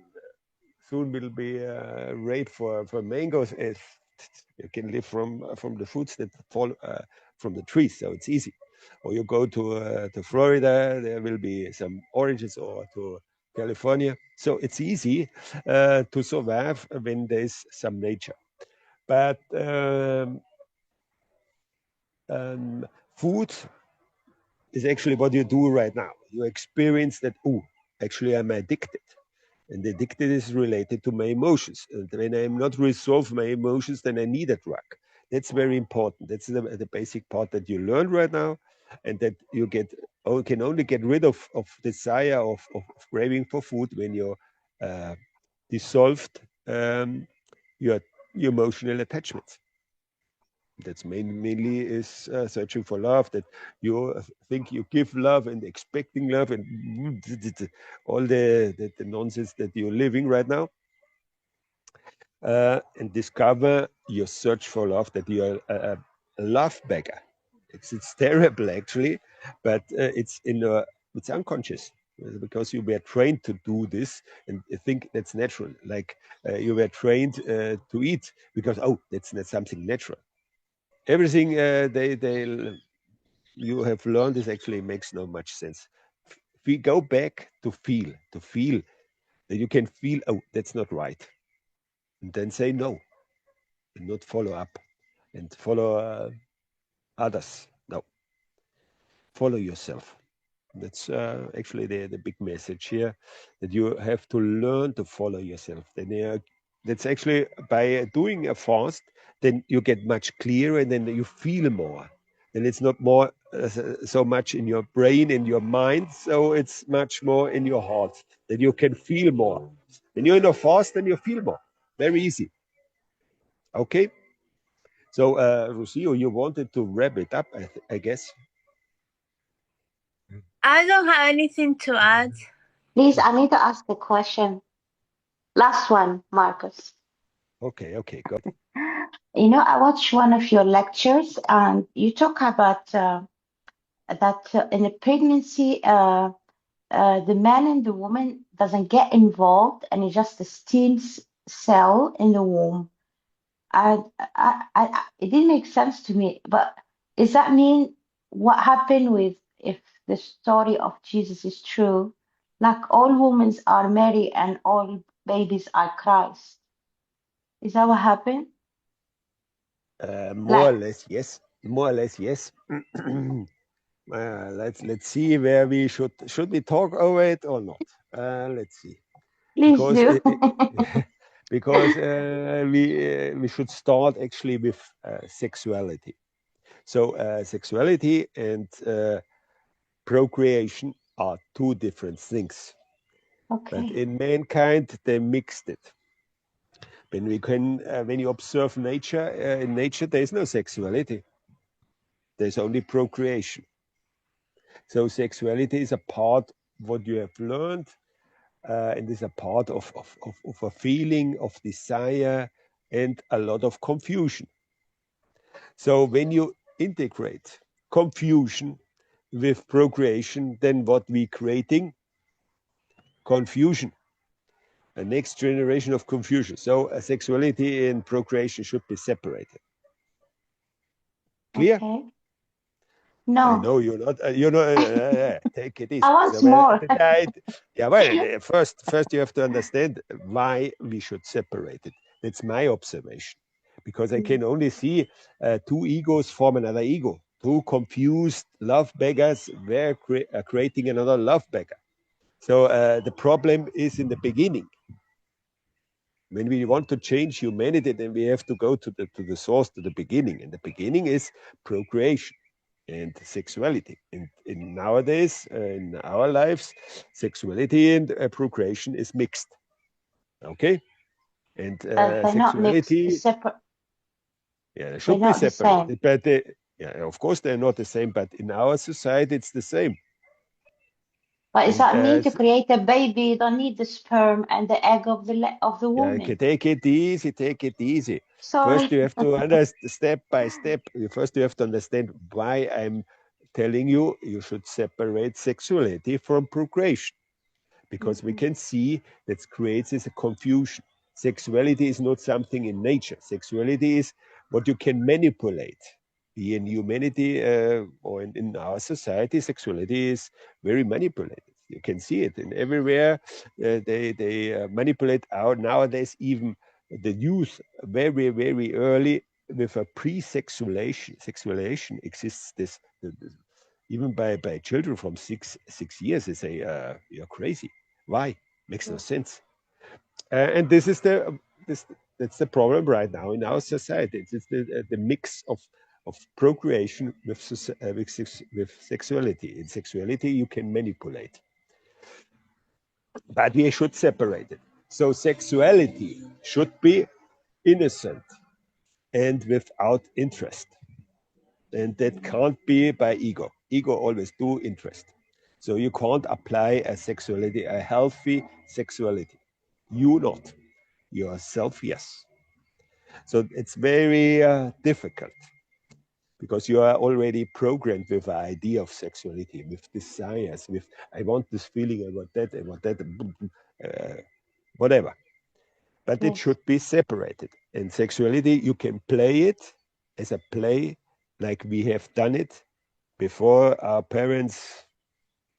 soon will be rape for mangoes. As you can live from the fruits that fall from the trees, so it's easy. Or you go to Florida, there will be some oranges, or to California. So it's easy to survive when there's some nature. But food is actually what you do right now. You experience that, oh, actually I'm addicted. And addicted is related to my emotions. And when I'm not resolve my emotions, then I need a drug. That's very important. That's the basic part that you learn right now, and that you can only get rid of desire of craving for food when you're dissolved your emotional attachments. That's mainly is searching for love, that you think you give love and expecting love, and all the nonsense that you're living right now, and discover your search for love, that you're a love beggar. It's terrible, actually, but it's unconscious, because you were trained to do this and think that's natural. Like you were trained to eat because, oh, that's not something natural. Everything you have learned is actually makes no much sense. If we go back to feel that you can feel, oh, that's not right, and then say no, and not follow up and follow others. No, follow yourself. That's actually the big message here, that you have to learn to follow yourself. Then that's actually by doing a fast, then you get much clearer, and then you feel more. And it's not more so much in your brain, in your mind, so it's much more in your heart, that you can feel more. When you're in a fast, then you feel more. Very easy. Okay. So, Rocio, you wanted to wrap it up, I guess. I don't have anything to add. Please, I need to ask a question. Last one, Marcus. Okay, go ahead. You know, I watched one of your lectures, and you talk about that in a pregnancy, the man and the woman doesn't get involved, and it's just a stem cell in the womb. It didn't make sense to me. But does that mean what happened with, if the story of Jesus is true, like all women are Mary and all babies are Christ? Is that what happened? More Like, or less, yes. More or less, yes. Let's see where we should we talk over it or not. Let's see, please because do. because we should start actually with sexuality. So sexuality and procreation are two different things, but Okay, in mankind they mixed it. When you observe nature, in nature there is no sexuality. There's only procreation. So sexuality is a part what you have learned, and is a part of a feeling of desire and a lot of confusion. So when you integrate confusion with procreation, then what we creating? Confusion. A next generation of confusion. So sexuality and procreation should be separated. Clear? okay. I No, know you're not. Take it I easy. want So, more. yeah. Well, first you have to understand why we should separate it. That's my observation, because I can only see two egos form another ego Two confused love beggars were creating another love beggar. So the problem is in the beginning. When we want to change humanity, then we have to go to the source, to the beginning. And the beginning is procreation and sexuality. And in nowadays, in our lives, sexuality and procreation is mixed. Okay? And They're not mixed, sexuality, separate. yeah, they They're should be not the same. separated. But yeah, of course, they're not the same. But in our society, it's the same. But does And that mean to create a baby, you don't need the sperm and the egg of the yeah, woman? take it easy, take it easy. First, Sorry. you have to understand step by step. First, you have to understand why I'm telling you you should separate sexuality from procreation, because we Mhm. can see that creates a confusion. Sexuality is not something in nature. Sexuality is what you can manipulate. Be in humanity or in our society, sexuality is very manipulated. You can see it in everywhere. They manipulate out nowadays. Even the youth very early with a pre-sexualization. Sexualization exists. Even by children from six years, they say you're crazy. Why? Makes no Yeah. sense. And this is this that's the problem right now in our society. It's the mix of procreation with sexuality. In sexuality, you can manipulate, but we should separate it. So sexuality should be innocent and without interest, and that can't be by ego. Ego always do interest. So you can't apply a sexuality, a healthy sexuality. You not. Yourself, yes. So it's very difficult because you are already programmed with the idea of sexuality, with desires, with I want this feeling, I want that, whatever. But it Yes. should be separated. And sexuality, you can play it as a play, like we have done it before our parents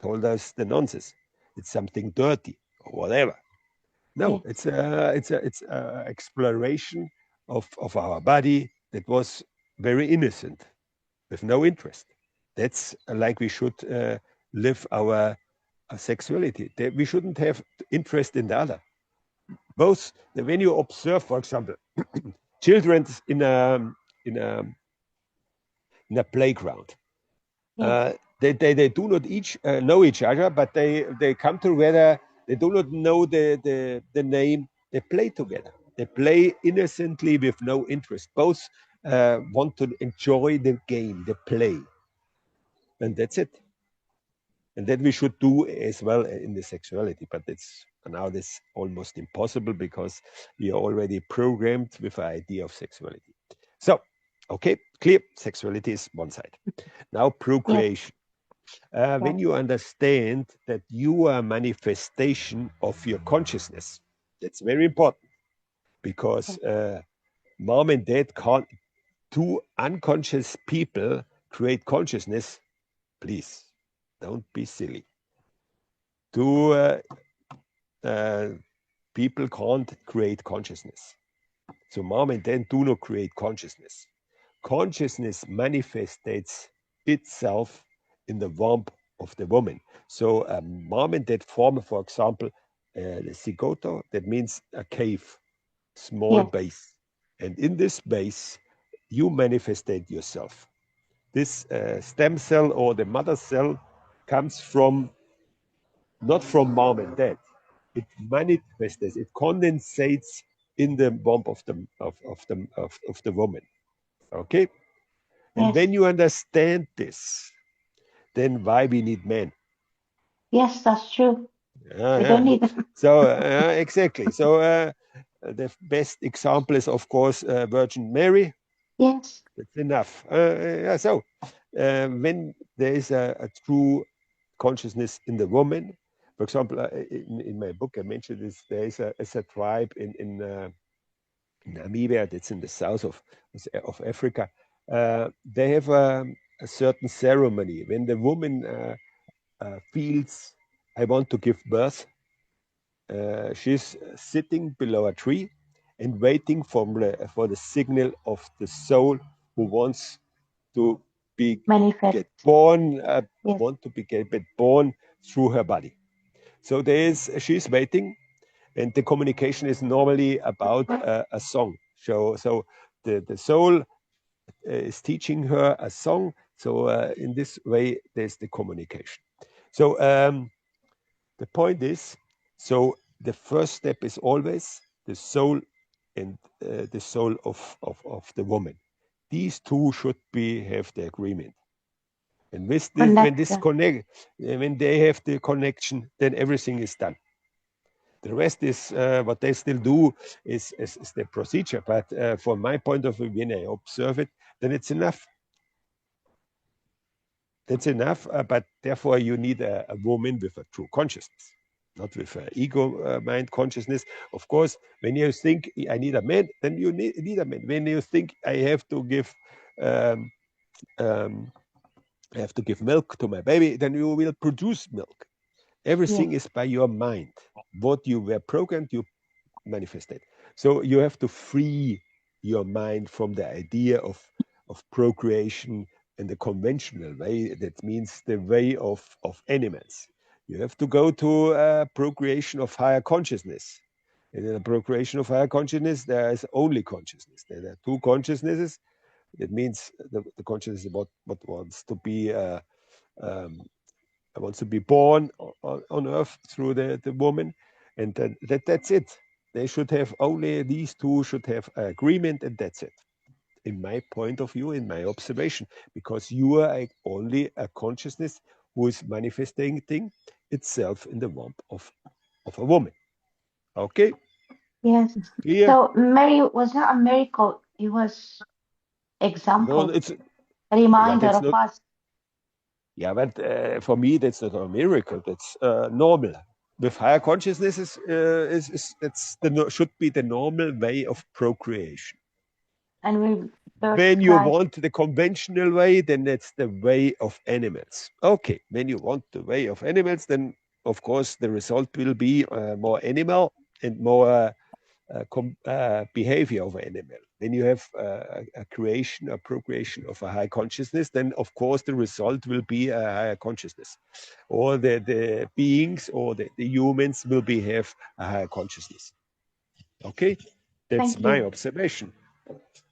told us the nonsense. It's something dirty or whatever. No, Yes. it's a exploration of our body that was very innocent, with no interest. That's like we should live our sexuality. We shouldn't have interest in the other. Both when you observe, for example, children in a in a playground, Yes. they do not each know each other, but they come together. They do not know the name. They play together. They play innocently with no interest. Both want to enjoy the game, the play, and that's it. And that we should do as well in the sexuality, but it's now this almost impossible because we are already programmed with the idea of sexuality. So, okay, clear. Sexuality is one side. Now Yes. procreation. Yes. When you understand that you are a manifestation of your consciousness, that's very important because Yes. mom and dad can't, two unconscious people create consciousness. Please don't be silly. Two people can't create consciousness. So mom and dad do not create consciousness. Consciousness manifests itself in the womb of the woman. So mom and dad form, for example, the zigoto, that means a cave, small Yes. base. And in this base, you manifestate yourself. This stem cell or the mother cell comes from not from mom and dad. It manifests, it condensates in the womb of the woman. Okay? And Yes. when you understand this, then why we need men? Yes, that's true. Yeah, We don't yeah. need. So exactly. So the best example is, of course, Virgin Mary. Yes. That's enough. Yeah, so when there is a true consciousness in the woman, for example, in my book I mentioned this. There is a tribe in Namibia, that's in the south of Africa. They have a certain ceremony when the woman feels I want to give birth. She's sitting below a tree and waiting for the signal of the soul who wants to be Manifest. get born, Yes. want to be get born through her body. So she's waiting, and the communication is normally about a song. So the soul is teaching her a song. So in this way, there's the communication. So the point is, so the first step is always the soul and the soul of the woman. These two should have the agreement. And with this, when they have the connection, then everything is done. The rest is what they still do is the procedure. But from my point of view, when I observe it, then it's enough. That's enough. But therefore, you need a woman with a true consciousness, not with an ego mind consciousness. Of course, when you think I need a man, then you need a man. When you think I have to give um, I have to give milk to my baby, then you will produce milk. Everything is by your mind. What you were programmed, you manifested. So you have to free your mind from the idea of procreation in the conventional way. That means the way of animals. You have to go to procreation of higher consciousness. And in the procreation of higher consciousness, there is only consciousness. There are two consciousnesses. That means the consciousness what wants to be wants to be born on earth through the woman, and then that's it. They should have only these two should have agreement, and that's it. In my point of view, in my observation, because you are only a consciousness who is manifesting itself in the womb of a woman. Okay. Yes. Clear? So Mary was not a miracle. It was No, example, it's reminder that's of not. us. Yeah, but for me, that's not a miracle. That's normal. With higher consciousness is that's should be the normal way of procreation. And we birth When you Christ. want the conventional way, then that's the way of animals. Okay, when you want the way of animals, then of course the result will be more animal and more behavior of an animal. When you have a creation, a procreation of a high consciousness, then of course the result will be a higher consciousness. Or the beings or the humans will have a higher consciousness. Okay, that's Thank my you. observation.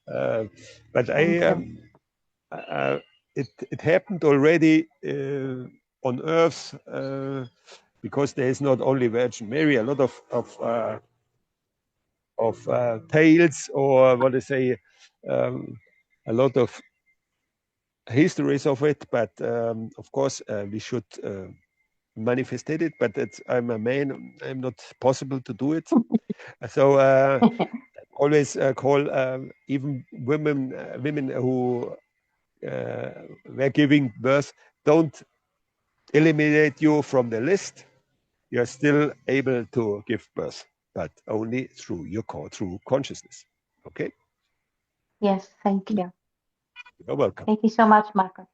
But Thank you. it happened already on Earth because there is not only Virgin Mary, a lot of tales or what I say, a lot of histories of it. But of course, we should manifest it. But I'm a man; I'm not possible to do it. So always call even women who were giving birth. Don't eliminate you from the list. You're still able to give birth, but only through your through consciousness. Okay, Yes, thank you. you're welcome. Thank you so much, Markus.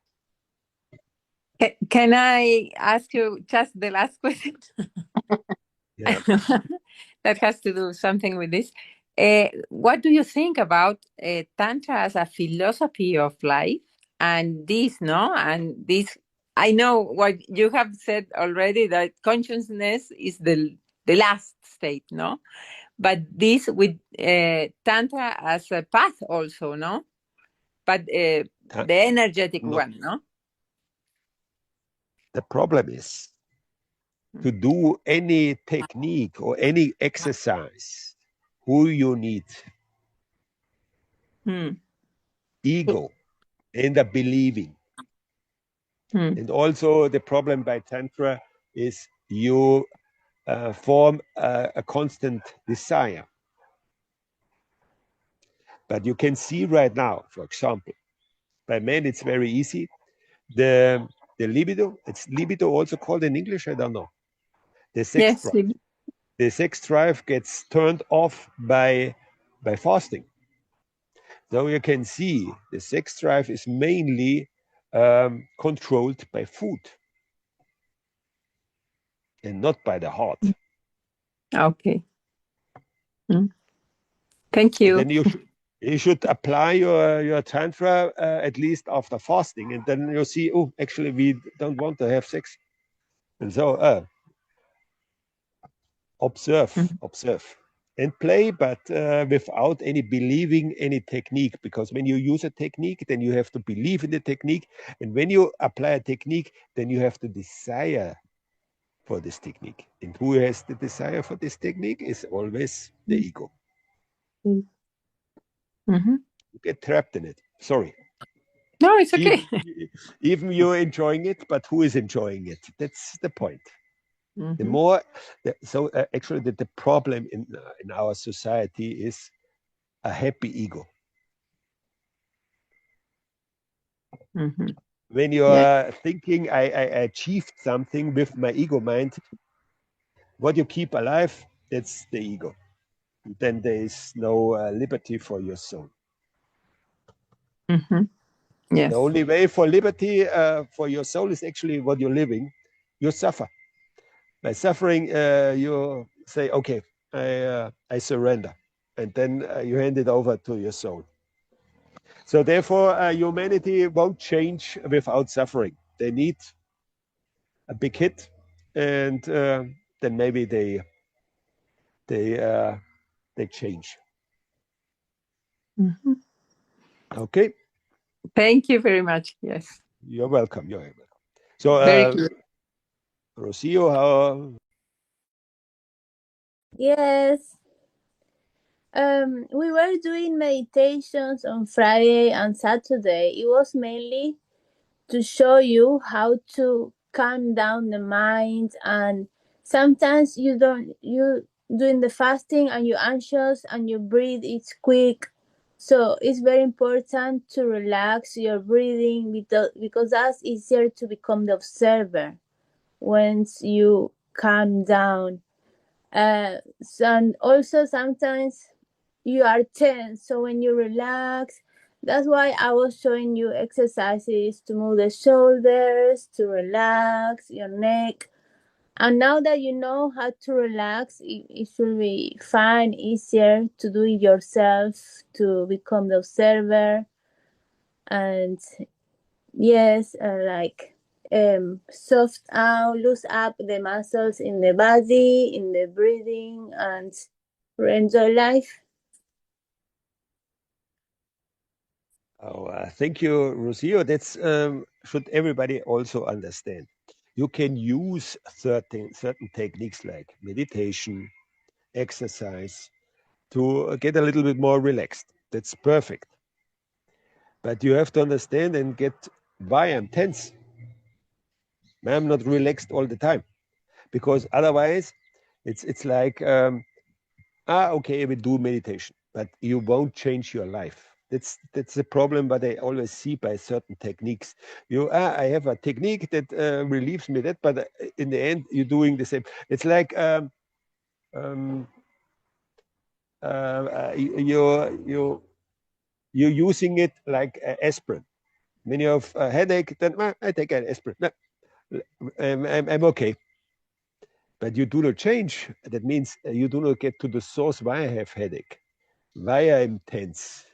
Can I ask you just the last question? Yeah. That has to do something with this. What do you think about Tantra as a philosophy of life? And this, no? And this, I know what you have said already, that consciousness is the last state, no? But this with Tantra as a path also, no? But the energetic No, one, no? the problem is to do any technique or any exercise, who you need Hmm. ego and the believing. And also the problem by Tantra is you form a constant desire. But you can see right now, for example, by men it's very easy. The libido, it's libido also called in English, I don't know. The sex Yes. drive. The sex drive gets turned off by fasting. So you can see the sex drive is mainly controlled by food and not by the heart. Okay. Thank And you. then You should apply your tantra at least after fasting, and then you'll see, oh, actually, we don't want to have sex. And so observe, and play, but without any believing any technique. Because when you use a technique, then you have to believe in the technique. And when you apply a technique, then you have to desire for this technique. And who has the desire for this technique is always the ego. Mm-hmm. You get trapped in it. Sorry. No, it's okay. Even you're enjoying it, but who is enjoying it? That's the point. Mm-hmm. The more, actually, the problem in our society is a happy ego. Mm-hmm. When you are thinking, I achieved something with my ego mind, what you keep alive, that's the ego. Then there is no liberty for your soul. Mm-hmm. Yes. The only way for liberty for your soul is actually what you're living. You suffer. By suffering, you say, okay, I surrender. And then you hand it over to your soul. So therefore, humanity won't change without suffering. They need a big hit, and then maybe they change. Mm-hmm. Okay. Thank you very much. Yes. You're welcome. You're welcome. So, very clear. Rocio, how? Yes. We were doing meditations on Friday and Saturday. It was mainly to show you how to calm down the mind, and sometimes you doing the fasting and you're anxious and your breathe is quick, so it's very important to relax your breathing because that's easier to become the observer once you calm down. And also sometimes you are tense, so when you relax, that's why I was showing you exercises to move the shoulders, to relax your neck. And now that you know how to relax, it should be fine, easier to do it yourself, to become the observer. And yes, soft out, loose up the muscles in the body, in the breathing, and enjoy life. Oh, thank you, Rocio. That's should everybody also understand. You can use certain techniques like meditation, exercise to get a little bit more relaxed. That's perfect. But you have to understand and get why I'm tense. I'm not relaxed all the time, because otherwise, it's like okay, we do meditation, but you won't change your life. That's the problem. But I always see by certain techniques, I have a technique that relieves me that, but in the end, you're doing the same. It's like you're using it like aspirin. When you have a headache, then I take an aspirin. No, I'm okay. But you do not change. That means you do not get to the source why I have headache, why I'm tense.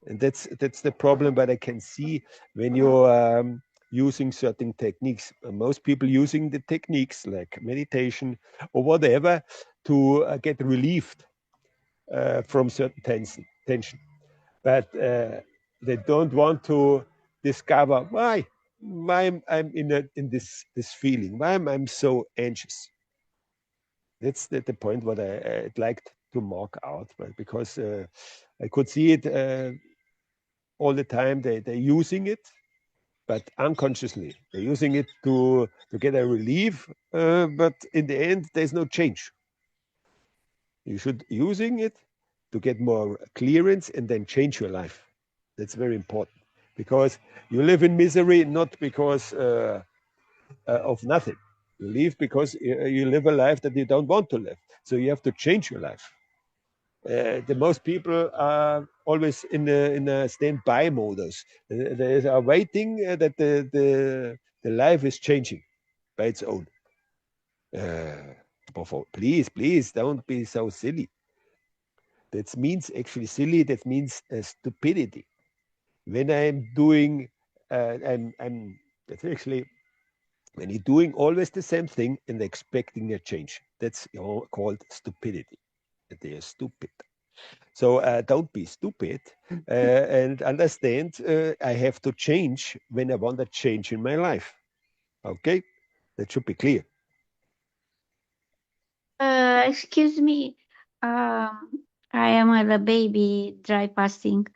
And that's the problem. But I can see when you're using certain techniques, most people using the techniques like meditation or whatever to get relieved from certain tension. But they don't want to discover why I'm in this feeling, why I'm so anxious. That's the point what I'd like to mark out, but because I could see it all the time. They're using it, but unconsciously they're using it to get a relief. But in the end, there's no change. You should using it to get more clearance and then change your life. That's very important, because you live in misery not because of nothing. You live because you live a life that you don't want to live. So you have to change your life. The most people are always in a standby modus. They are waiting that the life is changing by its own. Please don't be so silly. That means actually silly. That means stupidity. When I'm doing, that's actually when you're doing always the same thing and expecting a change. That's called stupidity. They are stupid. So don't be stupid and understand I have to change when I want a change in my life. Okay, that should be clear. Excuse me. I am a baby dry fasting.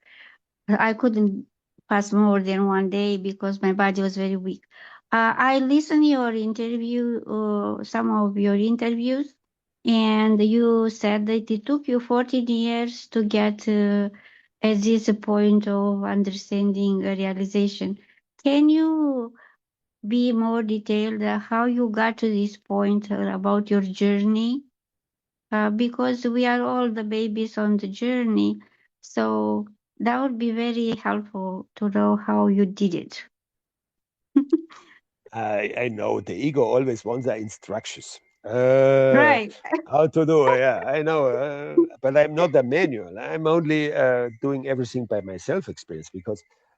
I couldn't fast more than one day because my body was very weak. I listened your interview, some of your interviews, and you said that it took you 14 years to get at this point of understanding realization. Can you be more detailed how you got to this point about your journey? Because we are all the babies on the journey. So that would be very helpful to know how you did it. I know the ego always wants the instructions. Right. How to do? Yeah, I know, but I'm not a manual. I'm only doing everything by my self experience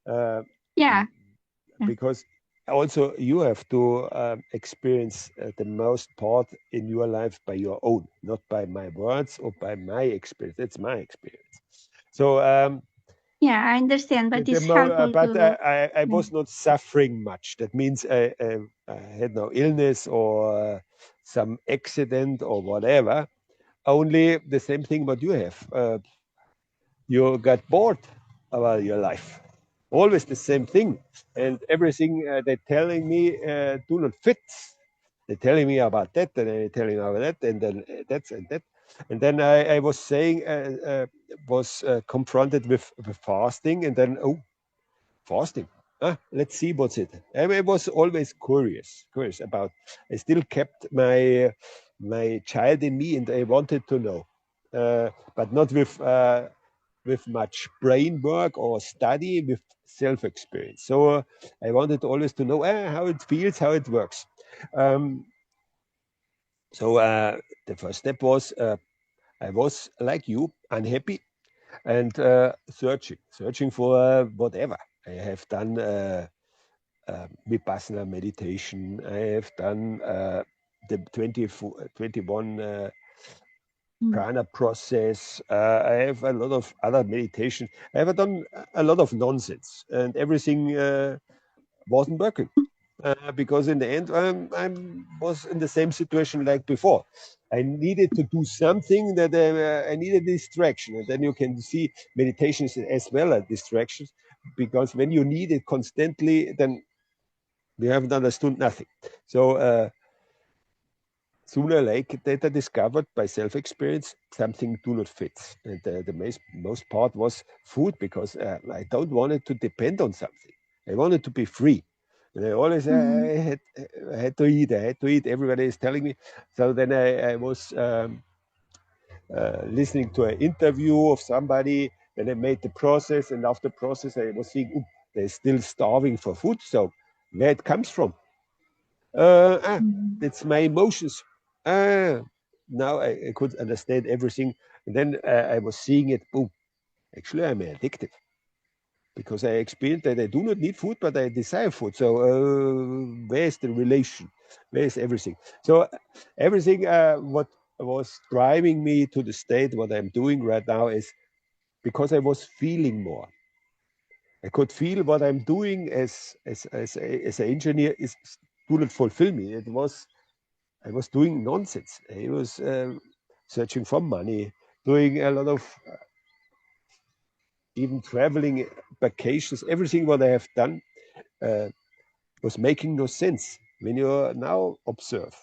uh, Yeah. Yeah. because also you have to experience the most part in your life by your own, not by my words or by my experience. That's my experience. So Yeah, I understand, but it's helpful but to. I was not suffering much. That means I had no illness or some accident or whatever. Only the same thing what you have. You got bored about your life. Always the same thing, and everything they're telling me do not fit. They're telling me about that, and they're telling me about that, and then that's and that, and then I was saying was confronted with fasting, and then fasting. Let's see what's it. I was always curious about. I still kept my child in me, and I wanted to know, but not with much brain work or study, with self experience. So I wanted always to know how it feels, how it works. Um, so the first step was I was like you, unhappy and searching for whatever. I have done Vipassana meditation. I have done the 21 Mm. prana process. I have a lot of other meditation. I have done a lot of nonsense, and everything wasn't working. Because in the end, I was in the same situation like before. I needed to do something that I needed distraction, and then you can see meditations as well as distractions. Because when you need it constantly, then you haven't understood nothing. So sooner or later, I discovered by self-experience something do not fit, and the most part was food because I don't want it to depend on something. I wanted to be free. And I always Mm. I had to eat. I had to eat. Everybody is telling me. So then I was listening to an interview of somebody. Then I made the process, and after process, I was seeing they're still starving for food. So where it comes from? Mm. It's my emotions. Now I could understand everything. And then I was seeing it. Boom! Actually, I'm addicted because I experienced that I do not need food, but I desire food. So where's the relation? Where's everything? So everything what was driving me to the state, what I'm doing right now is because I was feeling more. I could feel what I'm doing as an engineer is do not fulfill me. I was doing nonsense. I was searching for money, doing a lot of even traveling, vacations, everything what I have done uh, was making no sense. When you now observe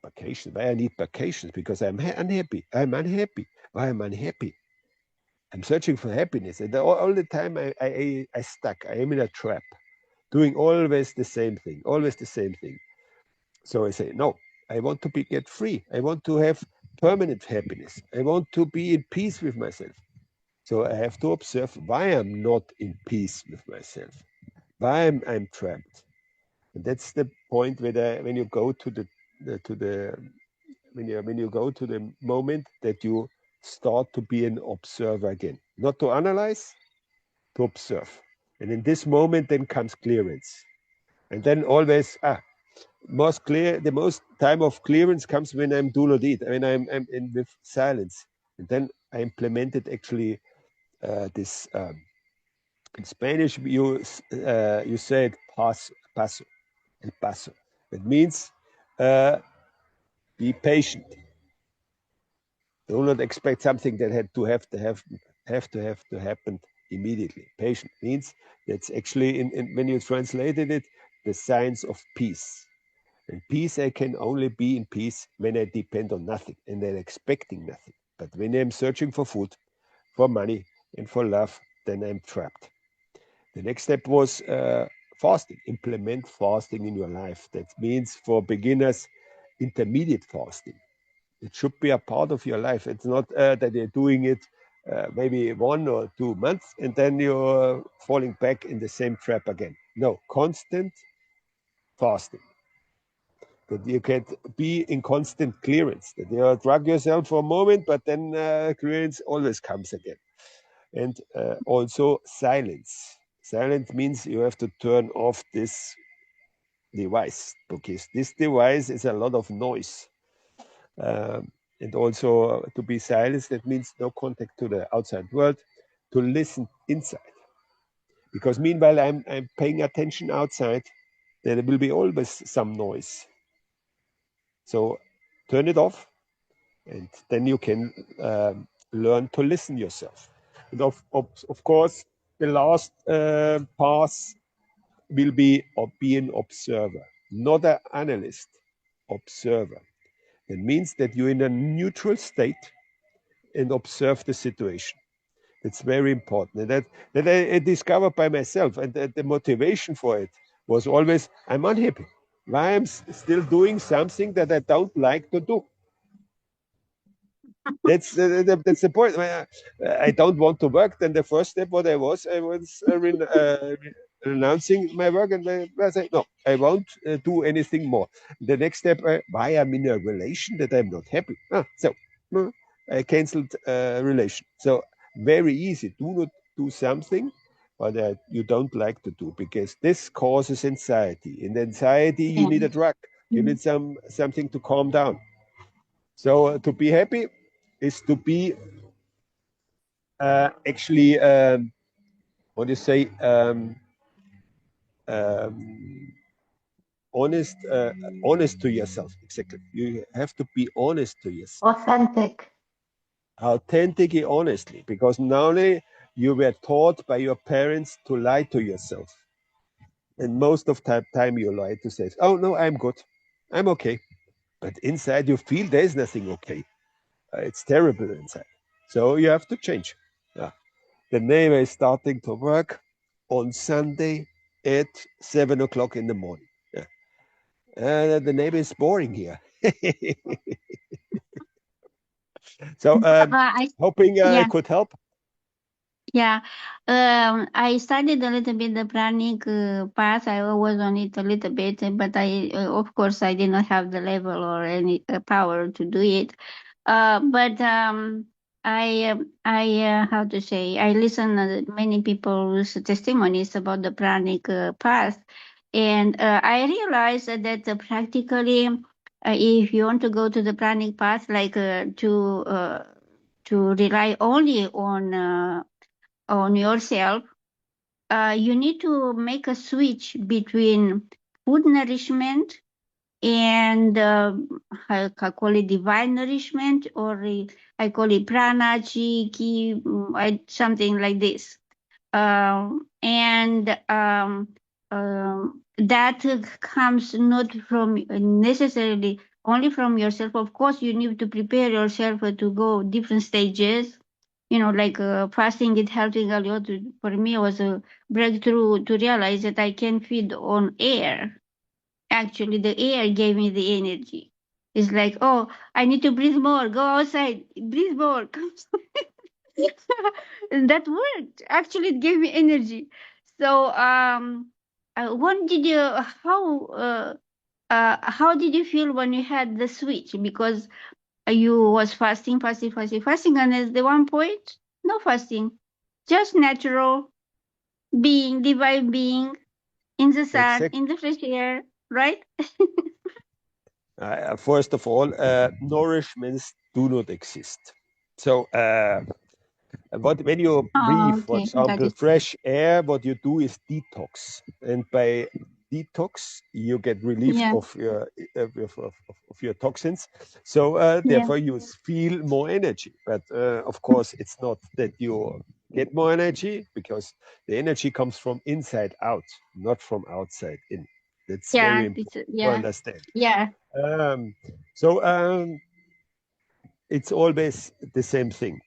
vacation, why I need vacations? Because I'm unhappy. I'm unhappy. Why am I unhappy? I'm searching for happiness, and all the time I stuck. I am in a trap, doing always the same thing, always the same thing. So I say, no, I want to get free. I want to have permanent happiness. I want to be in peace with myself. So I have to observe why I'm not in peace with myself, why I'm trapped. And that's the point where when you go to the when you go to the moment that you start to be an observer again, not to analyze, to observe. And in this moment, then comes clearance. And then always, the most time of clearance comes when I'm do not eat, when I'm in with silence. And then I implemented actually this in Spanish. You said paso, el paso. It means be patient. Do not expect something that had to have to happen immediately. Patient means that's actually when you translated it, the science of peace. And peace, I can only be in peace when I depend on nothing and I'm expecting nothing. But when I'm searching for food, for money, and for love, then I'm trapped. The next step was fasting. Implement fasting in your life. That means for beginners, intermediate fasting. It should be a part of your life. It's not that you're doing it maybe 1 or 2 months and then you're falling back in the same trap again. No, constant fasting. That you can be in constant clearance. That you drug yourself for a moment, but then clearance always comes again. And also silence. Silence means you have to turn off this device because this device is a lot of noise. And also to be silent, that means no contact to the outside world, to listen inside. Because meanwhile, I'm paying attention outside, there will be always some noise. So turn it off, and then you can learn to listen yourself. And of course, the last path will be an observer, not an analyst, observer. It means that you're in a neutral state and observe the situation. It's very important. And that I discovered by myself. And the motivation for it was always, I'm unhappy. Why I'm still doing something that I don't like to do. That's the point. I don't want to work. Then the first step, what I was renouncing my work, and I said, no, I won't do anything more. The next step, why I'm in a relation that I'm not happy. So I canceled relation. So very easy. Do not do something but you don't like to do, because this causes anxiety. In anxiety, you need a drug. You need something to calm down. So to be happy is to be actually, what do you say, honest to yourself. Exactly. You have to be honest to yourself. Authentic. Authentically, honestly, because normally you were taught by your parents to lie to yourself. And most of the time you lie to say, oh, no, I'm good. I'm okay. But inside you feel there's nothing okay. It's terrible inside. So you have to change. Yeah. The neighbor is starting to work on Sunday at 7 o'clock in the morning. Yeah. The neighbor is boring here. So hoping I Yeah, could help. yeah. I studied a little bit the pranic path. I was on it a little bit, but of course, I did not have the level or any power to do it. But how to say, I listen many people's testimonies about the pranic path, and I realized that practically, if you want to go to the pranic path, like to rely only on yourself, you need to make a switch between food nourishment and I call it divine nourishment, or I call it prana, chi, ki, something like this. And that comes not from necessarily only from yourself. Of course, you need to prepare yourself to go different stages. You know, like fasting is helping a lot. For me, it was a breakthrough to realize that I can feed on air. Actually, the air gave me the energy. It's like, oh, I need to breathe more. Go outside, breathe more. And that worked. Actually, it gave me energy. So, when did you? How did you feel when you had the switch? Because you was fasting, and at the one point, no fasting, just natural being, divine being in the sun, Exact. in the fresh air, right? First of all, nourishments do not exist. So when you breathe, Oh, for okay, got example, it. fresh air, what you do is detox, and by detox you get relief Yeah, of your toxins. So yeah, therefore you feel more energy. But of course, it's not that you get more energy, because the energy comes from inside out, not from outside in. That's yeah, very important to yeah, understand. yeah, Um, so it's always the same thing.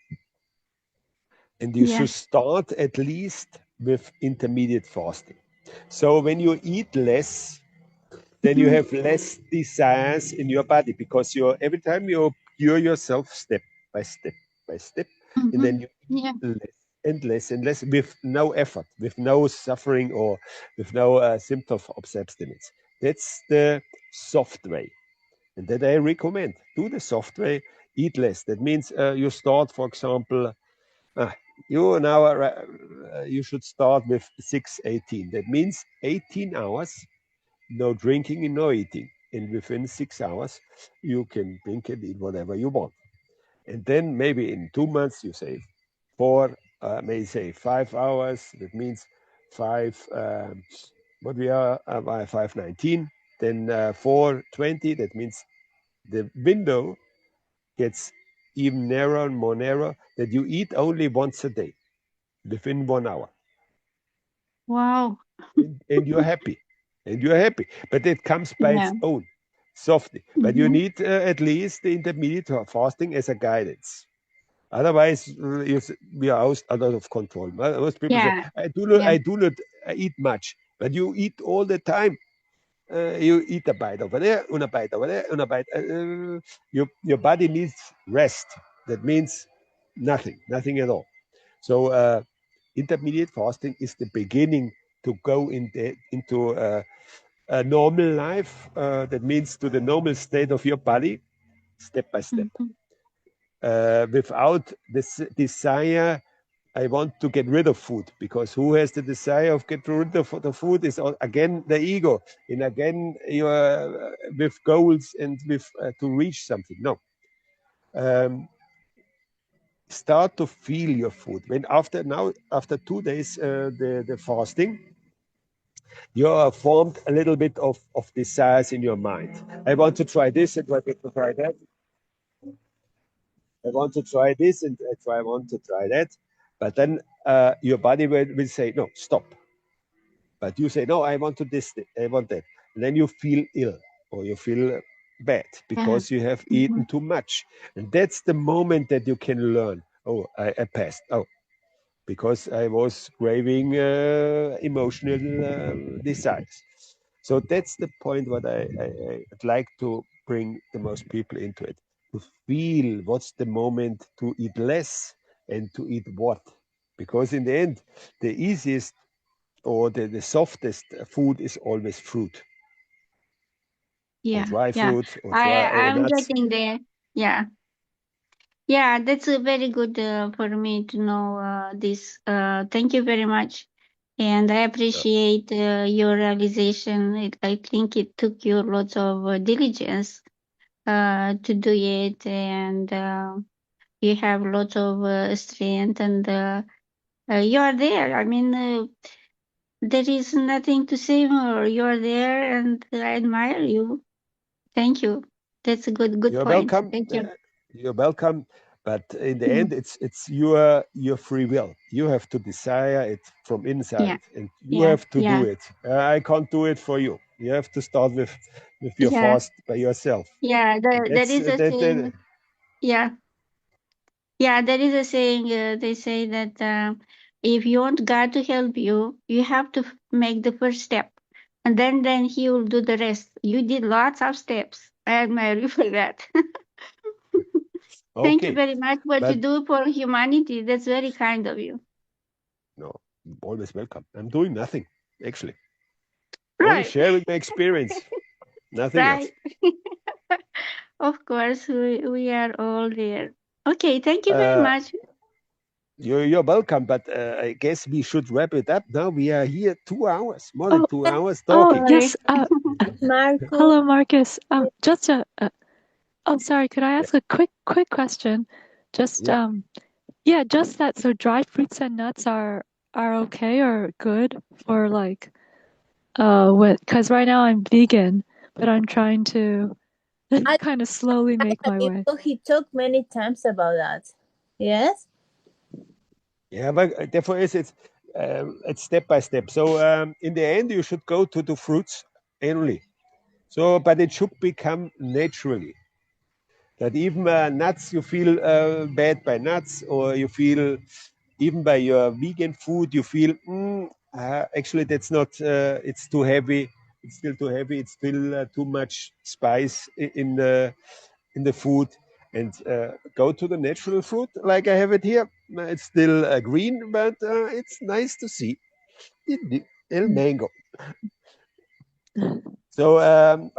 And you yeah. should start at least with intermediate fasting. So when you eat less, then you Mm-hmm, have less desires in your body, because you every time you cure yourself step by step by step, and mm-hmm. then you eat Yeah, less and less and less with no effort, with no suffering, or with no symptom of abstinence. That's the soft way, and that I recommend. Do the soft way, eat less. That means you start, for example, uh, you should start with 6:18. That means 18 hours, no drinking and no eating. And within 6 hours, you can drink and eat whatever you want. And then maybe in 2 months, you say four, may say 5 hours. That means five, what we are, by 5:19. Then 4:20. That means the window gets even narrower and more narrow, that you eat only once a day within 1 hour, wow. and you're happy, but it comes by Yeah, its own, softly. But you mm-hmm. need at least the intermediate fasting as a guidance. Otherwise we are out of control. Most people say, Yeah, I yeah, do not eat much, but you eat all the time. You eat a bite over there, and a bite over there, and a bite. Your body needs rest. That means nothing at all. So intermediate fasting is the beginning to go into a normal life. That means to the normal state of your body, step by step, mm-hmm. without this desire. I want to get rid of food, because who has the desire of get rid of the food is again the ego, and again you are with goals and with to reach something. No, um, start to feel your food. When after 2 days the fasting, you are formed a little bit of desires in your mind. I want to try this, and I want to try that. I want to try this, and I want to try that. But then your body will say, no, stop. But you say, no, I want to this, I want that. And then you feel ill, or you feel bad, Yeah, because you have mm-hmm. eaten too much. And that's the moment that you can learn. Oh, I passed. Oh, because I was craving emotional desires. So that's the point what I'd like to bring the most people into it, to feel what's the moment to eat less and to eat what. Because in the end, the easiest or the softest food is always fruit, or Yeah, dry yeah. fruit, or dry or I'm nuts. getting there. Yeah, yeah. That's very good for me to know this. Thank you very much, and I Uh, appreciate your realization. I think it took you lots of diligence to do it, and you have lots of strength, and you are there. I mean, there is nothing to say more. You are there, and I admire you. Thank you. That's a good You're point. welcome. Thank you. You're welcome. But in the Mm, end, it's your free will. You have to desire it from yeah, inside, and you yeah, have to do yeah, it. I can't do it for you. You have to start with your yeah, fast by yourself. yeah. And There that's is a that. saying. Yeah, yeah. There is a saying. They say that if you want God to help you, you have to make the first step, and then He will do the rest. You did lots of steps. I admire you for that. Thank you Okay, very much. What you but do for humanity. That's very kind of you. no, always welcome. I'm doing nothing actually, only Right, sharing my experience, nothing else. right. Of course, we are all there. Okay, thank you very much. You're welcome, but I guess we should wrap it up now. We are here 2 hours, more than 2 hours talking. Sorry. Yes. Markus, Hello, Marcus. Just oh, sorry. Could I ask a quick question? Just Yeah. yeah, just that. So dried fruits and nuts are okay or good for like because right now I'm vegan, but I'm trying to I kind of slowly make my way. he talked many times about that. Yes. Yeah, but therefore it's step by step. So in the end, you should go to the fruits only. So, but it should become naturally. That even nuts, you feel bad by nuts, or you feel even by your vegan food, you feel actually that's not. It's too heavy. It's still too heavy. It's still too much spice in the food. And go to the natural fruit, like I have it here. It's still green, but it's nice to see. El mango. So in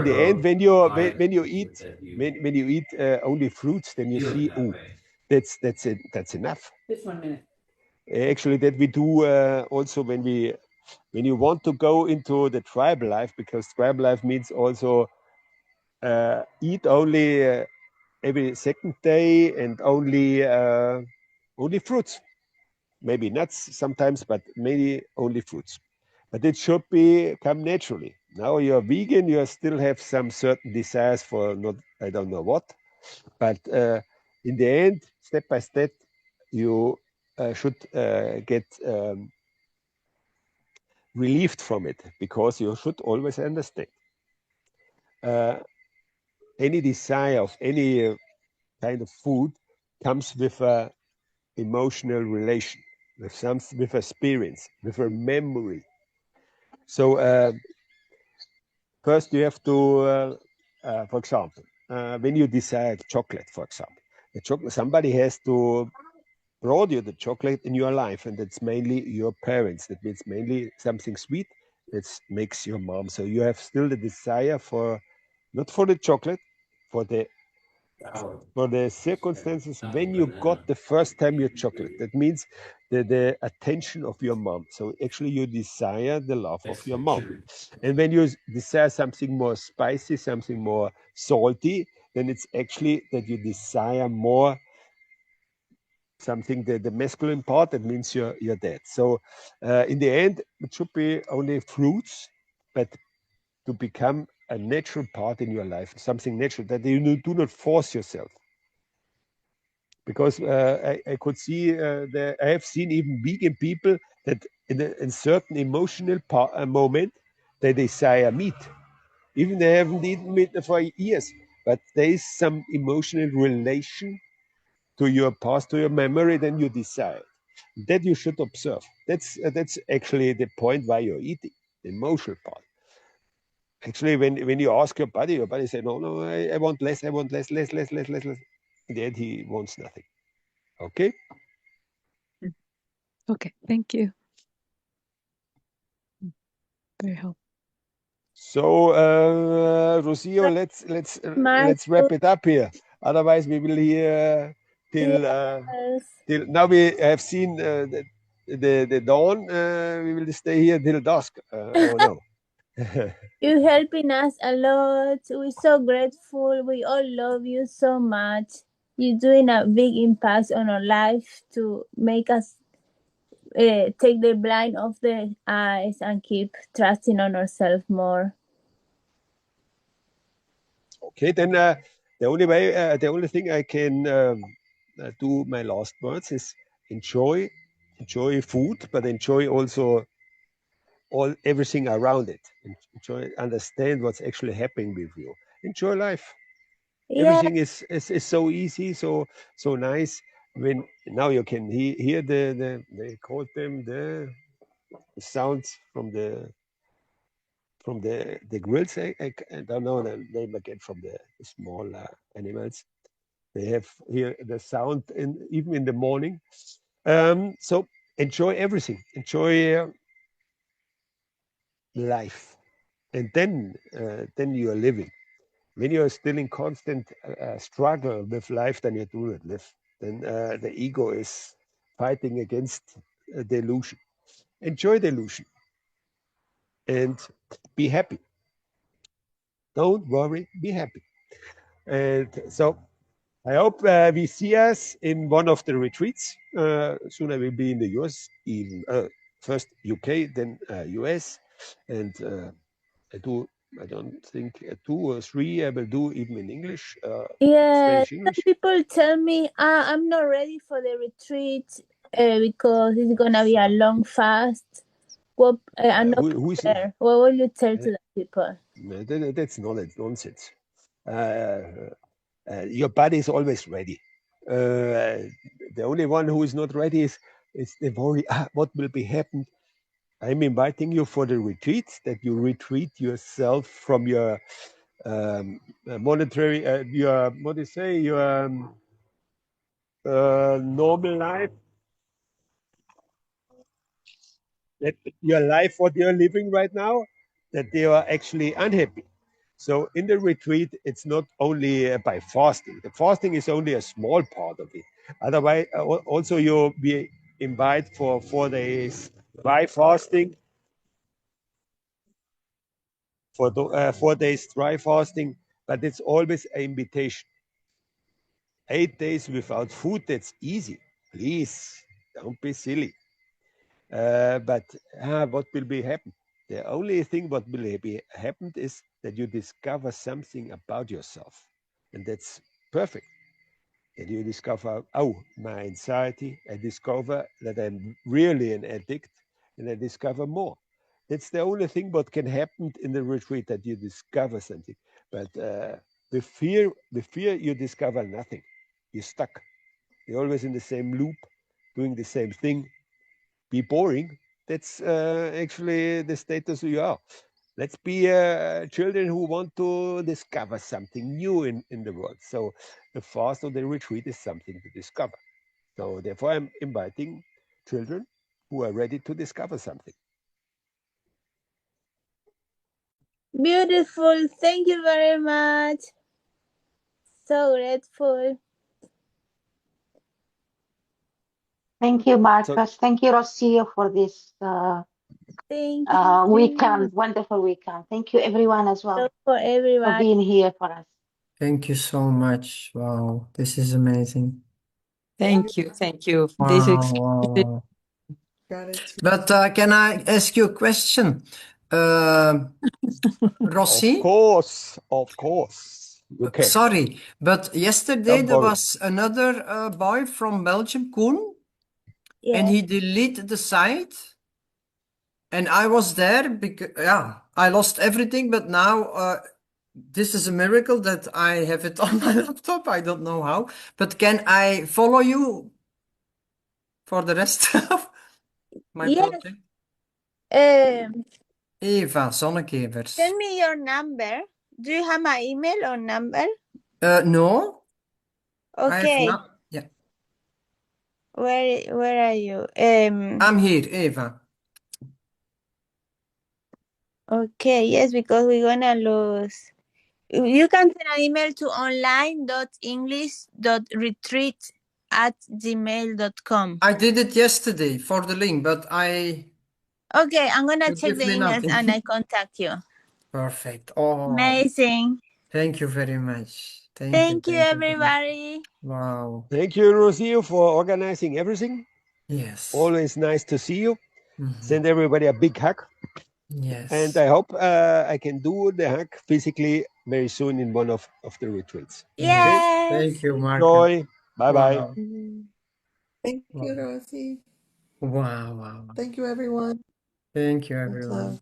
the end, when you eat when you eat only fruits, then you see, oh, that's it. That's enough. Just 1 minute. Actually, that we do also when you want to go into the tribal life, because tribal life means also eat only every second day and only fruits, maybe nuts sometimes, but mainly only fruits. But it should come naturally. Now you're vegan, you still have some certain desires for not, I don't know what, but in the end, step by step, you should get relieved from it, because you should always understand any desire of any kind of food comes with a emotional relation, with experience, with a memory. So first you have to, for example, when you decide chocolate, for example, somebody has to brought you the chocolate in your life, and that's mainly your parents. That means mainly something sweet that makes your mom. So you have still the desire for, not for the chocolate, for the circumstances when you got the first time your chocolate. That means the attention of your mom. So actually you desire the love of your mom. And when you desire something more spicy, something more salty, then it's actually that you desire more something, the masculine part, that means your dad. So in the end, it should be only fruits, but to become a natural part in your life, something natural that you do not force yourself. Because I could see that I have seen even vegan people that in a certain emotional moment they desire meat, even they haven't eaten meat for years, but there is some emotional relation to your past, to your memory, then you decide that you should observe. That's actually the point why you're eating, the emotional part. Actually, when you ask your body say, no, I want less, I want less. In the end, he wants nothing. Okay. Okay, thank you. Very helpful. So, Rocio, let's wrap it up here. Otherwise, we will hear till now. We have seen the dawn. We will stay here till dusk. Oh no. You're helping us a lot. We're so grateful. We all love you so much. You're doing a big impact on our life to make us take the blind off the eyes and keep trusting on ourselves more. Okay, then the only thing I can do my last words is enjoy food, but enjoy also everything around it. Enjoy, understand what's actually happening with you. Enjoy life. Yeah, Everything is so easy, so nice. When now you can hear they call them the sounds from the grills. I don't know the name again, from the small animals. They have here the sound even in the morning. So enjoy everything. Enjoy life, and then you are living. When you're still in constant struggle with life, then you do not live. Then the ego is fighting against the illusion. Enjoy the illusion and be happy. Don't worry, be happy. And so I hope we see us in one of the retreats. Soon I will be in the US, even first UK, then US, and I don't think 2 or 3 I will do even in English, Yeah, Spanish some English. people tell me I'm not ready for the retreat because it's gonna be a long fast. What I'm not Who is prepared. What will you tell to the people? that's nonsense. Your body is always ready. The only one who is not ready is the worry. What will be happen? I'm inviting you for the retreat, that you retreat yourself from your monetary, your what do you say, your normal life, that your life, what you're living right now, that they are actually unhappy. So in the retreat, it's not only by fasting. The fasting is only a small part of it. Otherwise, also you'll be invited for 4 days dry fasting, for 4 days dry fasting, but it's always an invitation. 8 days without food, that's easy. Please, don't be silly. But what will be happen? The only thing what will be happened is that you discover something about yourself, and that's perfect. And you discover, oh, my anxiety. I discover that I'm really an addict, and I discover more. That's the only thing what can happen in the retreat, that you discover something. But with fear, you discover nothing. You're stuck. You're always in the same loop, doing the same thing. Be boring. That's actually the status you are. Let's be children who want to discover something new in the world. So the fast or the retreat is something to discover. So therefore, I'm inviting children who are ready to discover something. Beautiful. Thank you very much. So grateful. Thank you, Markus. Thank you, Rocio, for this Thank you weekend, wonderful weekend. Thank you, everyone, as well, for for everybody. being here for us. Thank you so much. Wow, this is amazing. Thank you. Thank you. Wow, This wow, is wow. But can I ask you a question? Rossi? Of course, you can. Sorry, but yesterday Don't there worry. was another boy from Belgium, Koen, and Yes. he deleted the site. And I was there because, yeah, I lost everything, but now this is a miracle that I have it on my laptop. I don't know how, but can I follow you for the rest of my Yes. project? Eva Zonnekevers. Send me your number. Do you have my email or number? No. Okay. Yeah. Where are you? I'm here, Eva. Okay, yes, because we're gonna lose. You can send an email to online.english.retreat@gmail.com. I did it yesterday for the link, but I... Okay, I'm gonna You check give the me emails nothing. and I contact you. Perfect. Oh, Amazing. thank you very much. Thank you, everybody. Wow. Thank you, Rocio, for organizing everything. Yes. Always nice to see you. Mhm. Send everybody a big hug. Yes. And I hope I can do the hug physically very soon in one of the retreats. Yes. Thank you, Markus. Enjoy. Bye-bye. Wow. Thank you, Rosie. Wow, wow. Thank you, everyone. Thank you, Much everyone. love.